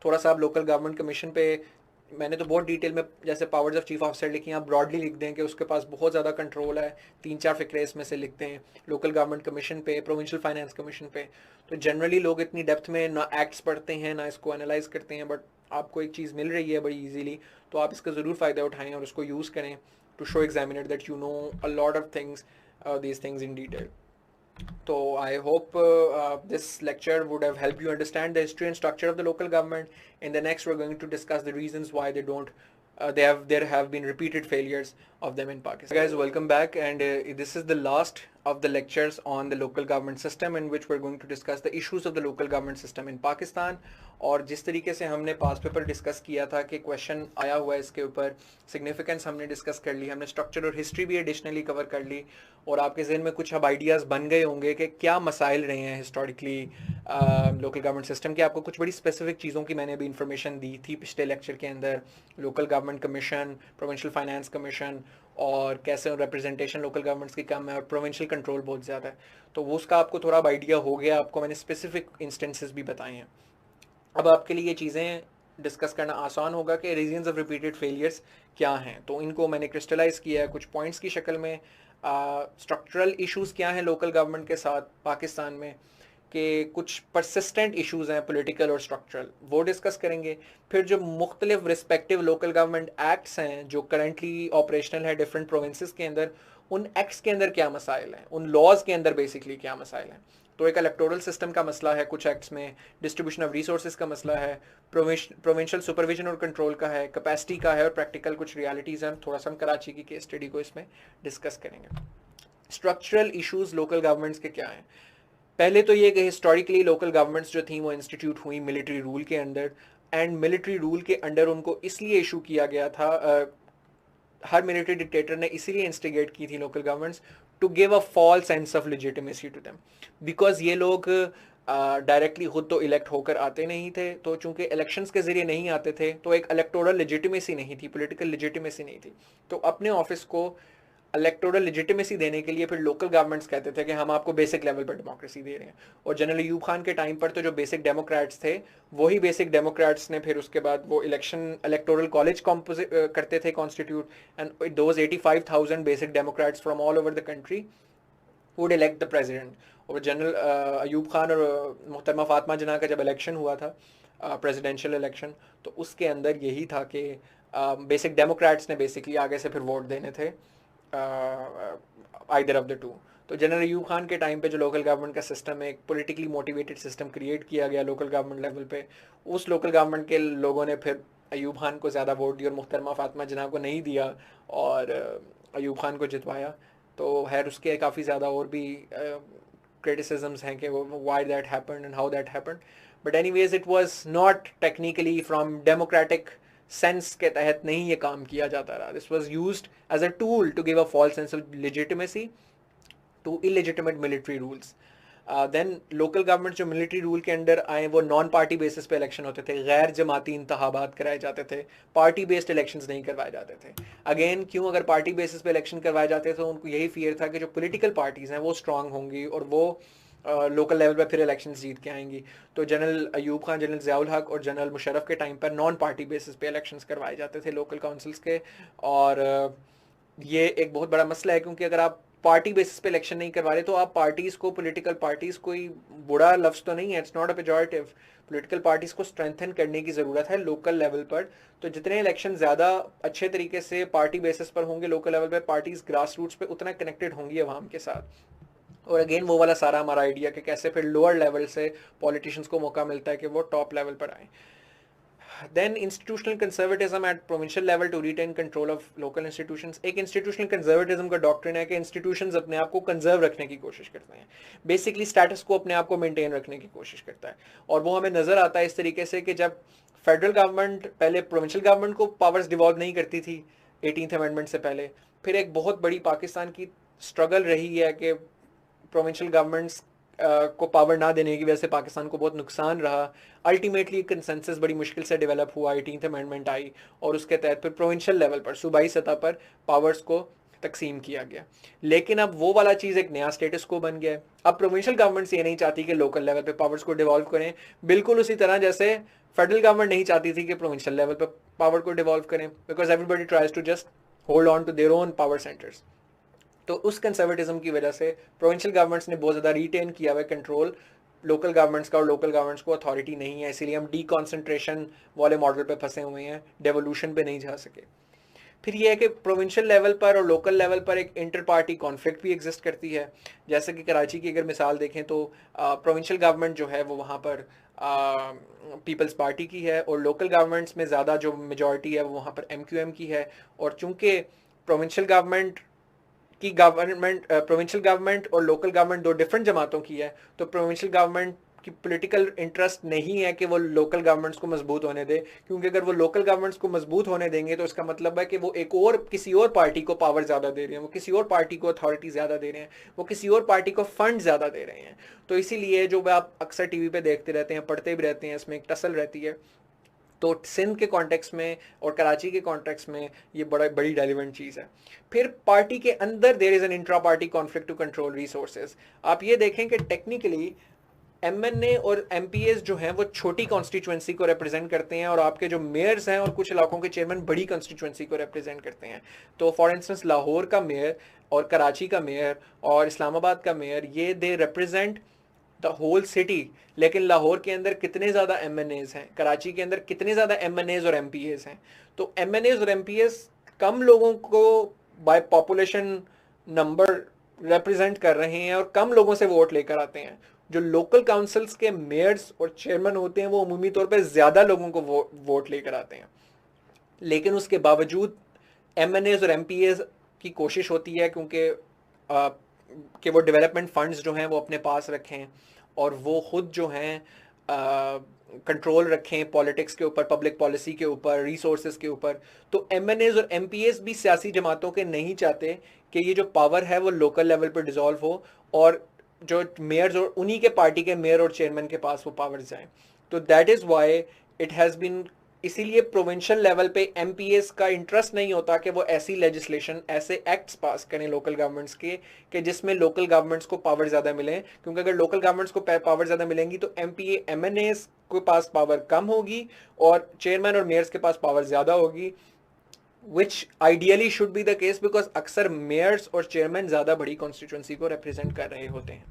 थोड़ा सा आप लोकल गवर्नमेंट कमीशन पे, मैंने तो बहुत डिटेल में जैसे पावर्स ऑफ चीफ ऑफिसर लिखी हैं, आप ब्रॉडली लिख दें कि उसके पास बहुत ज़्यादा कंट्रोल है. 3-4 फिक्रे इसमें से लिखते हैं लोकल गवर्नमेंट कमीशन पे, प्रोविंशियल फाइनेंस कमीशन पे. तो जनरली लोग इतनी डेप्थ में ना एक्ट्स पढ़ते हैं ना इसको एनालाइज करते हैं, बट आपको एक चीज़ मिल रही है बड़ी ईजीली, तो आप इसका ज़रूर फ़ायदा उठाएँ और उसको यूज़ करें to show examiner that you know a lot of things, these things in detail. So I hope this lecture would have helped you understand the history and structure of the local government. In the next we're going to discuss the reasons why they don't there have been repeated failures of them in Pakistan. Guys, welcome back, and this is the last of the lectures on the local government system in which we're going to discuss the issues of the local government system in Pakistan. और जिस तरीके से हमने पास paper discuss किया था कि question आया हुआ है इसके ऊपर, सिग्निफिकेंस हमने डिस्कस कर ली, हमने स्ट्रक्चर और हिस्ट्री भी एडिशनली कवर कर ली, और आपके जहन में कुछ अब आइडियाज़ बन गए होंगे कि क्या मसाइल रहे हैं हिस्टोरिकली लोकल गवर्नमेंट सिस्टम के. आपको कुछ बड़ी स्पेसिफिक चीज़ों की मैंने अभी इन्फॉर्मेशन दी थी पिछले लेक्चर के अंदर, local government commission, provincial finance commission, और कैसे रिप्रेजेंटेशन लोकल गवर्नमेंट्स की कम है और प्रोविंशियल कंट्रोल बहुत ज़्यादा है. तो वो उसका आपको थोड़ा आइडिया हो गया, आपको मैंने स्पेसिफिक इंस्टेंसेस भी बताए हैं. अब आपके लिए ये चीज़ें डिस्कस करना आसान होगा कि रीजंस ऑफ रिपीटेड फेलियर्स क्या हैं. तो इनको मैंने क्रिस्टलाइज किया है कुछ पॉइंट्स की शक्ल में. स्ट्रक्चरल इश्यूज़ क्या हैं लोकल गवर्नमेंट के साथ पाकिस्तान में, कि कुछ परसिस्टेंट इश्यूज़ हैं पॉलिटिकल और स्ट्रक्चरल, वो डिस्कस करेंगे. फिर जो मुख्तलिफ रिस्पेक्टिव लोकल गवर्नमेंट एक्ट्स हैं जो करंटली ऑपरेशनल है डिफरेंट प्रोविंसेस के अंदर, उन एक्ट्स के अंदर क्या मसाइल हैं, उन लॉज के अंदर बेसिकली क्या मसाइल हैं. तो एक इलेक्टोरल सिस्टम का मसला है कुछ एक्ट्स में, डिस्ट्रीब्यूशन ऑफ रिसोर्सेज का मसला है, प्रोविंशियल सुपरविजन और कंट्रोल का है, कैपेसिटी का है, और प्रैक्टिकल कुछ रियलिटीज़ हैं। थोड़ा सा हम कराची की केस स्टडी को इसमें डिस्कस करेंगे। स्ट्रक्चरल इश्यूज लोकल गवर्नमेंट्स के क्या हैं? पहले तो ये कि हिस्टोरिकली लोकल गवर्नमेंट्स जो थी वो इंस्टीट्यूट हुई मिलिट्री रूल के अंडर, एंड मिलिट्री रूल के अंडर उनको इसलिए इशू किया गया था, हर मिलिट्री डिक्टेटर ने इसीलिए इंस्टिगेट की थी local governments to give a false sense of legitimacy to them, because ये लोग डायरेक्टली खुद तो इलेक्ट होकर आते नहीं थे, तो चूंकि इलेक्शंस के जरिए नहीं आते थे तो एक इलेक्टोरल लेजिटिमेसी नहीं थी, पॉलिटिकल लेजिटिमेसी नहीं थी। तो अपने ऑफिस को इलेक्टोरल लेजिटिमेसी देने के लिए फिर लोकल गवर्नमेंट्स कहते थे कि हम आपको बेसिक लेवल पर डेमोक्रेसी दे रहे हैं। और जनरल अयूब खान के टाइम पर तो जो बेसिक डेमोक्रेट्स थे वही बेसिक डेमोक्रेट्स ने फिर उसके बाद वो इलेक्टोरल कॉलेज करते थे constitute, and those 85,000 basic Democrats from all over the country would elect the president. और जनरल अयूब खान और मोहतरमा फातिमा जिन्ना का जब इलेक्शन हुआ था, प्रेसिडेंशियल इलेक्शन, तो उसके अंदर यही था कि बेसिक डेमोक्रेट्स ने बेसिकली आगे से फिर वोट देने थे आइदर ऑफ द टू। तो जनरल अयूब खान के टाइम पे जो लोकल गवर्नमेंट का सिस्टम है, एक पॉलिटिकली मोटिवेटेड सिस्टम क्रिएट किया गया लोकल गवर्नमेंट लेवल पे। उस लोकल गवर्नमेंट के लोगों ने फिर अयूब खान को ज़्यादा वोट दिया और मुहतरमा फातिमा जिन्ना को नहीं दिया और अयूब खान को जितवाया। तो खैर उसके काफ़ी ज़्यादा और भी क्रिटिसिजम्स हैं कि why that happened and how that happened, but anyways it was not technically from democratic sense के तहत नहीं ये काम किया जाता रहा। This was used as a tool to give a false sense of legitimacy to illegitimate military rules. Then local government जो military rule के अंडर आए वो नॉन पार्टी बेसिस पे इलेक्शन होते थे, गैर जमाती इंतखाबात कराए जाते थे, पार्टी बेस्ड इलेक्शंस नहीं करवाए जाते थे। अगेन क्यों? अगर पार्टी बेसिस पे इलेक्शन करवाए जाते तो उनको यही फियर था कि जो पॉलिटिकल पार्टीज़ हैं वो स्ट्रांग होंगी और वो लोकल लेवल पे फिर इलेक्शन जीत के आएंगी। तो जनरल अयूब खान, जनरल ज़ियाउल हक और जनरल मुशर्रफ के टाइम पर नॉन पार्टी बेसिस पे इलेक्शंस करवाए जाते थे लोकल काउंसिल्स के। और ये एक बहुत बड़ा मसला है क्योंकि अगर आप पार्टी बेसिस पे इलेक्शन नहीं करवा रहे तो आप पार्टीज़ को, पॉलिटिकल पार्टीज़, कोई बुरा लफ्ज़ तो नहीं है, it's not a pejorative, political parties को स्ट्रेंथन करने की ज़रूरत है लोकल लेवल पर। तो जितने इलेक्शन ज़्यादा अच्छे तरीके से पार्टी बेसिस पर होंगे लोकल लेवल पर, पार्टीज़ ग्रास रूट्स पर उतना कनेक्टेड होंगी अवाम के साथ। और अगेन वो वाला सारा हमारा आइडिया कि कैसे फिर लोअर लेवल से पॉलिटिशियंस को मौका मिलता है कि वो टॉप लेवल पर आए। Then institutional conservatism at provincial level to retain control of local institutions. एक institutional conservatism का doctrine है कि institutions अपने आप को conserve रखने की कोशिश करते हैं, basically status को अपने आप को maintain रखने की कोशिश करता है। और वो हमें नज़र आता है इस तरीके से कि जब फेडरल गवर्नमेंट पहले प्रोविंशियल गवर्नमेंट को पावर्स डिवॉल्व नहीं करती थी 18th अमेंडमेंट से पहले, फिर एक बहुत बड़ी पाकिस्तान की स्ट्रगल रही है कि प्रोविंशियल गवर्नमेंट्स को पावर ना देने की वजह से पाकिस्तान को बहुत नुकसान रहा। अल्टीमेटली कंसेंसस बड़ी मुश्किल से डेवलप हुआ, 18th अमेंडमेंट आई और उसके तहत फिर प्रोविंशियल लेवल पर, सूबाई सतह पर पावर्स को तकसीम किया गया। लेकिन अब वो वाला चीज़ एक नया स्टेटस को बन गया है। अब प्रोविंशियल गवर्नमेंट्स ये नहीं चाहती कि लोकल लेवल पे पावर्स को डिवॉल्व करें, बिल्कुल उसी तरह जैसे फेडरल गवर्नमेंट नहीं चाहती थी कि प्रोविंशियल लेवल पर पावर को डिवॉल्व करें, because everybody tries to just hold on to their own power centres. तो उस कंजर्वेटिज्म की वजह से प्रोविंशियल गवर्नमेंट्स ने बहुत ज़्यादा रिटेन किया हुआ कंट्रोल लोकल गवर्नमेंट्स का, और लोकल गवर्नमेंट्स को अथॉरिटी नहीं है, इसीलिए हम डीकॉन्सेंट्रेशन वाले मॉडल पे फंसे हुए हैं, डेवोल्यूशन पे नहीं जा सके। फिर ये है कि प्रोविंशियल लेवल पर और लोकल लेवल पर एक इंटर पार्टी कॉन्फ्लिक्ट भी एग्जिस्ट करती है। जैसे कि कराची की अगर मिसाल देखें तो प्रोविंशियल गवर्नमेंट जो है वो वहाँ पर पीपल्स पार्टी की है, और लोकल गवर्नमेंट्स में ज़्यादा जो मेजॉरिटी है वो वहाँ पर MQM की है। और चूँकि प्रोविंशियल गवर्नमेंट और लोकल गवर्नमेंट दो डिफरेंट जमातों की है, तो प्रोविंशियल गवर्नमेंट की पॉलिटिकल इंटरेस्ट नहीं है कि वो लोकल गवर्नमेंट्स को मजबूत होने दे, क्योंकि अगर वो लोकल गवर्नमेंट्स को मजबूत होने देंगे तो इसका मतलब है कि वो एक और किसी और पार्टी को पावर ज़्यादा दे रहे हैं, वो किसी और पार्टी को अथॉरिटी ज़्यादा दे रहे हैं, वो किसी और पार्टी को फंड ज़्यादा दे रहे हैं। तो इसीलिए जो आप अक्सर टीवी पे देखते रहते हैं, पढ़ते भी रहते हैं, इसमें एक टसल रहती है। तो सिंध के कॉन्टेक्स्ट में और कराची के कॉन्टेक्स्ट में ये बड़ी रेलिवेंट चीज़ है। फिर पार्टी के अंदर there is an intra party conflict to control resources. आप ये देखें कि टेक्निकली MNA और MPAs जो हैं वो छोटी कॉन्स्टिट्यूंसी को रिप्रेजेंट करते हैं, और आपके जो मेयर्स हैं और कुछ इलाकों के चेयरमैन बड़ी कॉन्स्टिट्यूंसी को रिप्रेजेंट करते हैं। तो फॉर इंस्टेंस लाहौर का मेयर और कराची का मेयर और इस्लामाबाद का मेयर, ये they represent the whole city. लेकिन लाहौर के अंदर कितने ज़्यादा MNAs हैं, कराची के अंदर कितने ज़्यादा MNAs और MPAs हैं। तो MNAs और MPAs कम लोगों को बाय पॉपुलेशन नंबर रिप्रेजेंट कर रहे हैं और कम लोगों से वोट लेकर आते हैं। जो लोकल काउंसिल्स के मेयर्स और चेयरमैन होते हैं वो अमूमी तौर पे ज़्यादा लोगों को वोट लेकर आते हैं, लेकिन उसके बावजूद एमएनएज और एमपीएज की कोशिश होती है कि वो डेवलपमेंट फंड्स जो हैं वो अपने पास रखें और वो खुद जो हैं कंट्रोल रखें पॉलिटिक्स के ऊपर, पब्लिक पॉलिसी के ऊपर, रिसोर्सेज के ऊपर। तो एमएनएज और एमपीएस भी सियासी जमातों के नहीं चाहते कि ये जो पावर है वो लोकल लेवल पर डिसॉल्व हो और जो मेयर्स और उन्हीं के पार्टी के मेयर और चेयरमैन के पास वो पावर्स जाएं। तो that is why it has been, इसीलिए प्रोविंशियल लेवल पे एमपीएस का इंटरेस्ट नहीं होता कि वो ऐसी लेजिस्लेशन, ऐसे एक्ट्स पास करें लोकल गवर्नमेंट्स के कि जिसमें लोकल गवर्नमेंट्स को पावर ज़्यादा मिले, क्योंकि अगर लोकल गवर्नमेंट्स को पावर ज़्यादा मिलेंगी तो एमपीए एमएनएस के पास पावर कम होगी और चेयरमैन और मेयर्स के पास पावर ज़्यादा होगी, which ideally should be the case, because अक्सर मेयर्स और चेयरमैन ज़्यादा बड़ी कॉन्स्टिट्यूंसी को रिप्रेजेंट कर रहे होते हैं।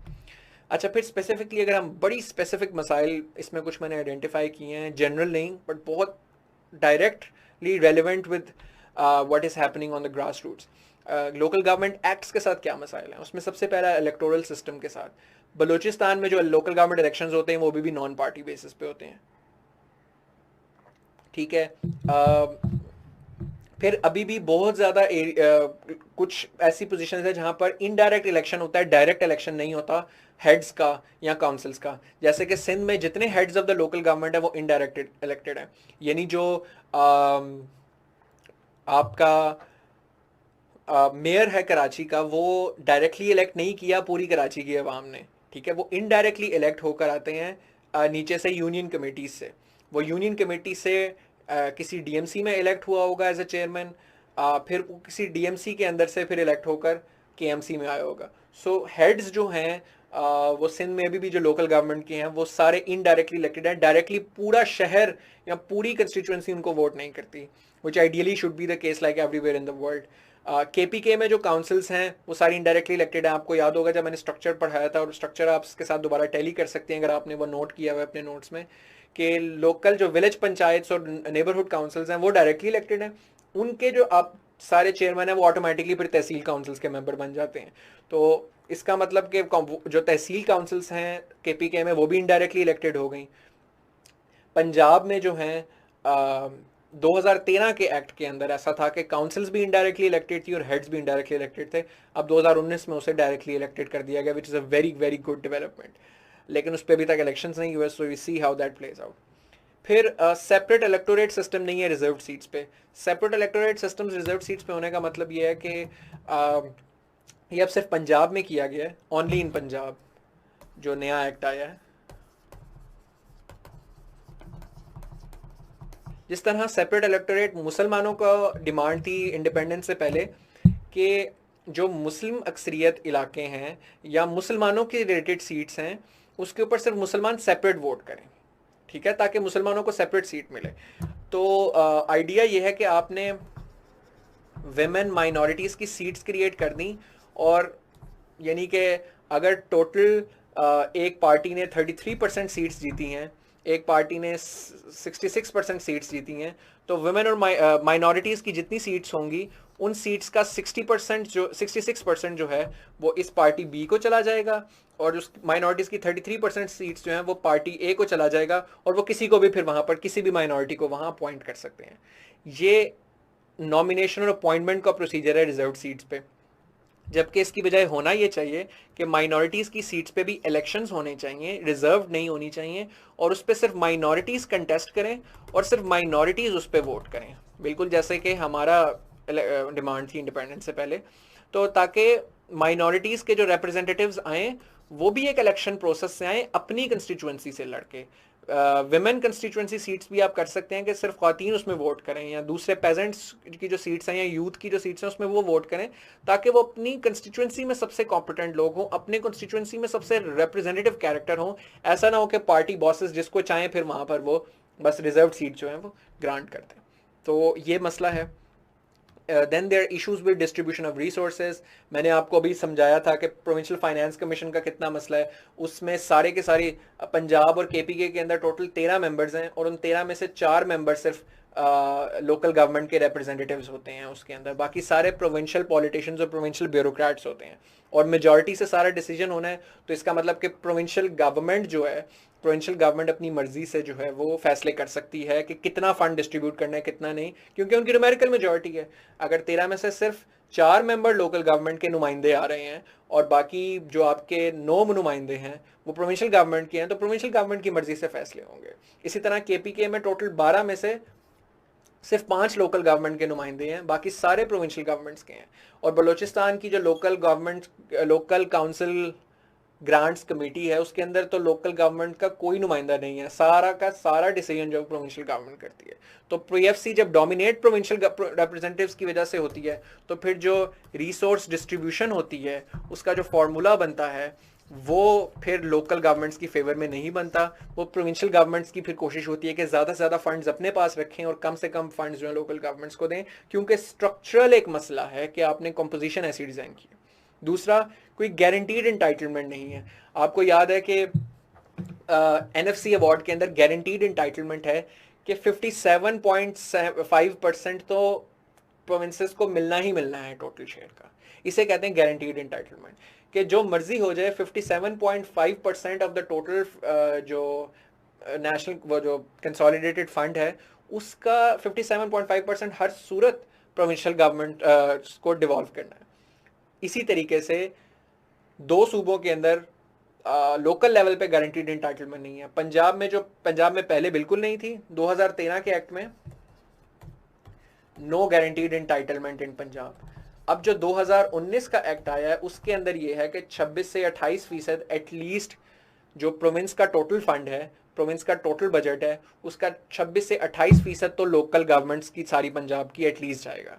अच्छा, फिर स्पेसिफिकली अगर हम बड़ी स्पेसिफिक मसाइल इसमें कुछ मैंने आइडेंटिफाई किए हैं, जनरल नहीं बट बहुत directly relevant with what is happening on the grass roots. Local government acts के साथ क्या मसाइल हैं, उसमें सबसे पहला इलेक्टोरल सिस्टम के साथ। बलूचिस्तान में जो लोकल गवर्नमेंट इलेक्शंस होते हैं वो भी नॉन पार्टी बेसिस पे होते हैं, ठीक है। फिर अभी भी बहुत ज़्यादा कुछ ऐसी पोजीशंस है जहां पर इनडायरेक्ट इलेक्शन होता है, डायरेक्ट इलेक्शन नहीं होता हेड्स का या काउंसिल्स का। जैसे कि सिंध में जितने heads of the local government है वो इनडायरेक्ट इलेक्टेड है, यानी जो आपका मेयर है कराची का वो डायरेक्टली इलेक्ट नहीं किया पूरी कराची की आवाम ने, ठीक है, वो इनडायरेक्टली इलेक्ट होकर आते हैं नीचे से यूनियन कमेटीज से। वो यूनियन कमेटी से किसी डीएमसी में इलेक्ट हुआ होगा एज ए चेयरमैन, फिर किसी डीएमसी के अंदर से फिर इलेक्ट होकर केएमसी में आया होगा। सो हेड्स जो हैं वो सिंध में अभी भी जो लोकल गवर्नमेंट के हैं वो सारे इनडायरेक्टली इलेक्टेड हैं, डायरेक्टली पूरा शहर या पूरी कंस्टिट्यूंसी उनको वोट नहीं करती, which ideally should be the case like everywhere in the world. KPK में जो काउंसिल्स हैं वो सारी इनडायरेक्टली इलेक्टेड हैं। आपको याद होगा जब मैंने स्ट्रक्चर पढ़ाया था, और स्ट्रक्चर आप इसके साथ दोबारा टैली कर सकते हैं अगर आपने वो नोट किया हुआ है अपने नोट्स में, कि लोकल जो विलेज पंचायत और नेबरहुड काउंसिल्स हैं वो डायरेक्टली इलेक्टेड हैं, उनके जो आप सारे चेयरमैन हैं वो ऑटोमेटिकली फिर तहसील काउंसिल्स के मेंबर बन जाते हैं। तो इसका मतलब कि जो तहसील काउंसिल्स हैं केपीके में वो भी इनडायरेक्टली इलेक्टेड हो गई। पंजाब में जो हैं 2013 के एक्ट के अंदर ऐसा था कि काउंसिल्स भी इनडायरेक्टली इलेक्टेड थी और हेड्स भी इनडायरेक्टली इलेक्टेड थे। अब 2019 में उसे डायरेक्टली इलेक्टेड कर दिया गया, which is a very very good development, लेकिन उस पर अभी तक इलेक्शंस नहीं हुए, so we see how that plays out. फिर सेपरेट इलेक्टोरेट सिस्टम नहीं है रिजर्व सीट्स पे। Separate electorate system reserve seats पे होने का मतलब ये है कि ये अब सिर्फ पंजाब में किया गया है, ओनली इन पंजाब जो नया एक्ट आया है। जिस तरह सेपरेट इलेक्टोरेट मुसलमानों का डिमांड थी इंडिपेंडेंस से पहले कि जो मुस्लिम अक्सरियत इलाके हैं या मुसलमानों के रिलेटेड सीट्स हैं उसके ऊपर सिर्फ मुसलमान सेपरेट वोट करें, ठीक है, ताकि मुसलमानों को सेपरेट सीट मिले। तो आइडिया ये है कि आपने वेमेन माइनॉरिटीज़ की सीट्स क्रिएट कर दी, और यानी कि अगर टोटल एक पार्टी ने 33% सीट्स जीती हैं, एक पार्टी ने 66% सीट्स जीती हैं, तो वुमेन और माइनॉरिटीज़ की जितनी सीट्स होंगी उन सीट्स का 66% जो है वो इस पार्टी बी को चला जाएगा, और उस माइनॉरिटीज़ की 33% सीट्स जो हैं वो पार्टी ए को चला जाएगा, और वो किसी को भी फिर वहाँ पर किसी भी माइनॉरिटी को वहाँ अपॉइंट कर सकते हैं। ये नॉमिनेशन और अपॉइंटमेंट का प्रोसीजर है रिजर्व सीट्स पे, जबकि इसकी बजाय होना ये चाहिए कि माइनॉरिटीज़ की सीट्स पे भी इलेक्शंस होने चाहिए, रिजर्व नहीं होनी चाहिए, और उस पर सिर्फ माइनॉरिटीज़ कंटेस्ट करें और सिर्फ माइनॉरिटीज़ उस पर वोट करें, बिल्कुल जैसे कि हमारा डिमांड थी इंडिपेंडेंस से पहले। तो ताकि माइनॉरिटीज़ के जो रिप्रेजेंटेटिव्स आएँ वो भी एक इलेक्शन प्रोसेस से आएँ अपनी कंस्टिट्यूंसी से लड़के। विमेन कंस्टिट्यूंसी सीट्स भी आप कर सकते हैं कि सिर्फ ख्वातीन उसमें वोट करें, या दूसरे पेजेंट्स की जो सीट्स हैं या यूथ की जो सीट्स हैं उसमें वो वोट करें, ताकि वो अपनी कंस्टिट्यूंसी में सबसे कॉम्पिटेंट लोग हों, अपने कंस्टिट्यूंसी में सबसे रिप्रेजेंटेटिव कैरेक्टर हों। ऐसा ना हो कि पार्टी बॉसेस जिसको चाहें फिर वहाँ पर वो बस रिजर्व सीट जो है वो ग्रांट करते हैं। तो ये मसला है। Then there issues with distribution of resources. मैंने आपको अभी समझाया था कि प्रोविंशियल फाइनेंस कमीशन का कितना मसला है। उसमें सारे के सारे पंजाब और केपीके के अंदर टोटल 13 मेंबर्स हैं और उन 13 में से 4 मेंबर सिर्फ लोकल गवर्नमेंट के रिप्रेजेंटेटिव्स होते हैं उसके अंदर, बाकी सारे प्रोविंशियल पॉलिटिशियंस और प्रोविंशियल ब्यूरोक्रेट्स होते हैं और मेजॉरिटी से सारा डिसीजन होना है। तो इसका मतलब कि प्रोविंशियल गवर्नमेंट जो है, प्रोविंशियल गवर्नमेंट अपनी मर्जी से जो है वो फैसले कर सकती है कि कितना फंड डिस्ट्रीब्यूट करना है कितना नहीं, क्योंकि उनकी न्यूमेरिकल मेजॉरिटी है। अगर 13 में से सिर्फ 4 मेंबर लोकल गवर्नमेंट के नुमाइंदे आ रहे हैं और बाकी जो आपके 9 नुमाइंदे हैं वो प्रोविंशियल गवर्नमेंट के हैं, तो प्रोविंशियल गवर्नमेंट की मर्जी से फैसले होंगे। इसी तरह केपीके में टोटल 12 में से सिर्फ 5 लोकल गवर्नमेंट के नुमाइंदे हैं, बाकी सारे प्रोविंशियल गवर्नमेंट्स के हैं। और बलूचिस्तान की जो लोकल काउंसिल ग्रांट्स कमेटी है उसके अंदर तो लोकल गवर्नमेंट का कोई नुमाइंदा नहीं है, सारा का सारा डिसीजन जो प्रोविंशियल गवर्नमेंट करती है। तो पीएफसी जब डोमिनेट प्रोविंशियल रिप्रेजेंटेटिव्स की वजह से होती है तो फिर जो रिसोर्स डिस्ट्रीब्यूशन होती है उसका जो फॉर्मूला बनता है वो फिर लोकल गवर्नमेंट्स की फेवर में नहीं बनता। वो प्रोविंशियल गवर्नमेंट्स की फिर कोशिश होती है कि ज़्यादा से ज़्यादा फंड्स अपने पास रखें और कम से कम फंड्स जो है लोकल गवर्नमेंट्स को दें, क्योंकि स्ट्रक्चरल एक मसला है कि आपने कंपोजिशन ऐसी डिज़ाइन की। दूसरा, कोई गारंटीड एंटाइटलमेंट नहीं है। आपको याद है कि एनएफसी अवार्ड के अंदर गारंटीड एंटाइटलमेंट है कि 57.5% तो प्रोविंसेस को मिलना ही मिलना है टोटल शेयर का। इसे कहते हैं गारंटीड एंटाइटलमेंट, कि जो मर्जी हो जाए 57.5% ऑफ द टोटल जो नेशनल वो जो कंसोलिडेटेड फंड है उसका 57.5% हर सूरत प्रोविंशियल गवर्नमेंट को डिवॉल्व करना है। इसी तरीके से 2 सूबों के अंदर लोकल लेवल पे गारंटीड एंटाइटलमेंट नहीं है। पंजाब में पहले बिल्कुल नहीं थी, 2013 के एक्ट में नो गारंटीड एंटाइटलमेंट इन पंजाब। अब जो 2019 का एक्ट आया है उसके अंदर ये है कि 26 से 28% एटलीस्ट जो प्रोविंस का टोटल फंड है, प्रोविंस का टोटल बजट है, उसका 26 से 28% तो लोकल गवर्नमेंट्स की सारी पंजाब की एटलीस्ट जाएगा।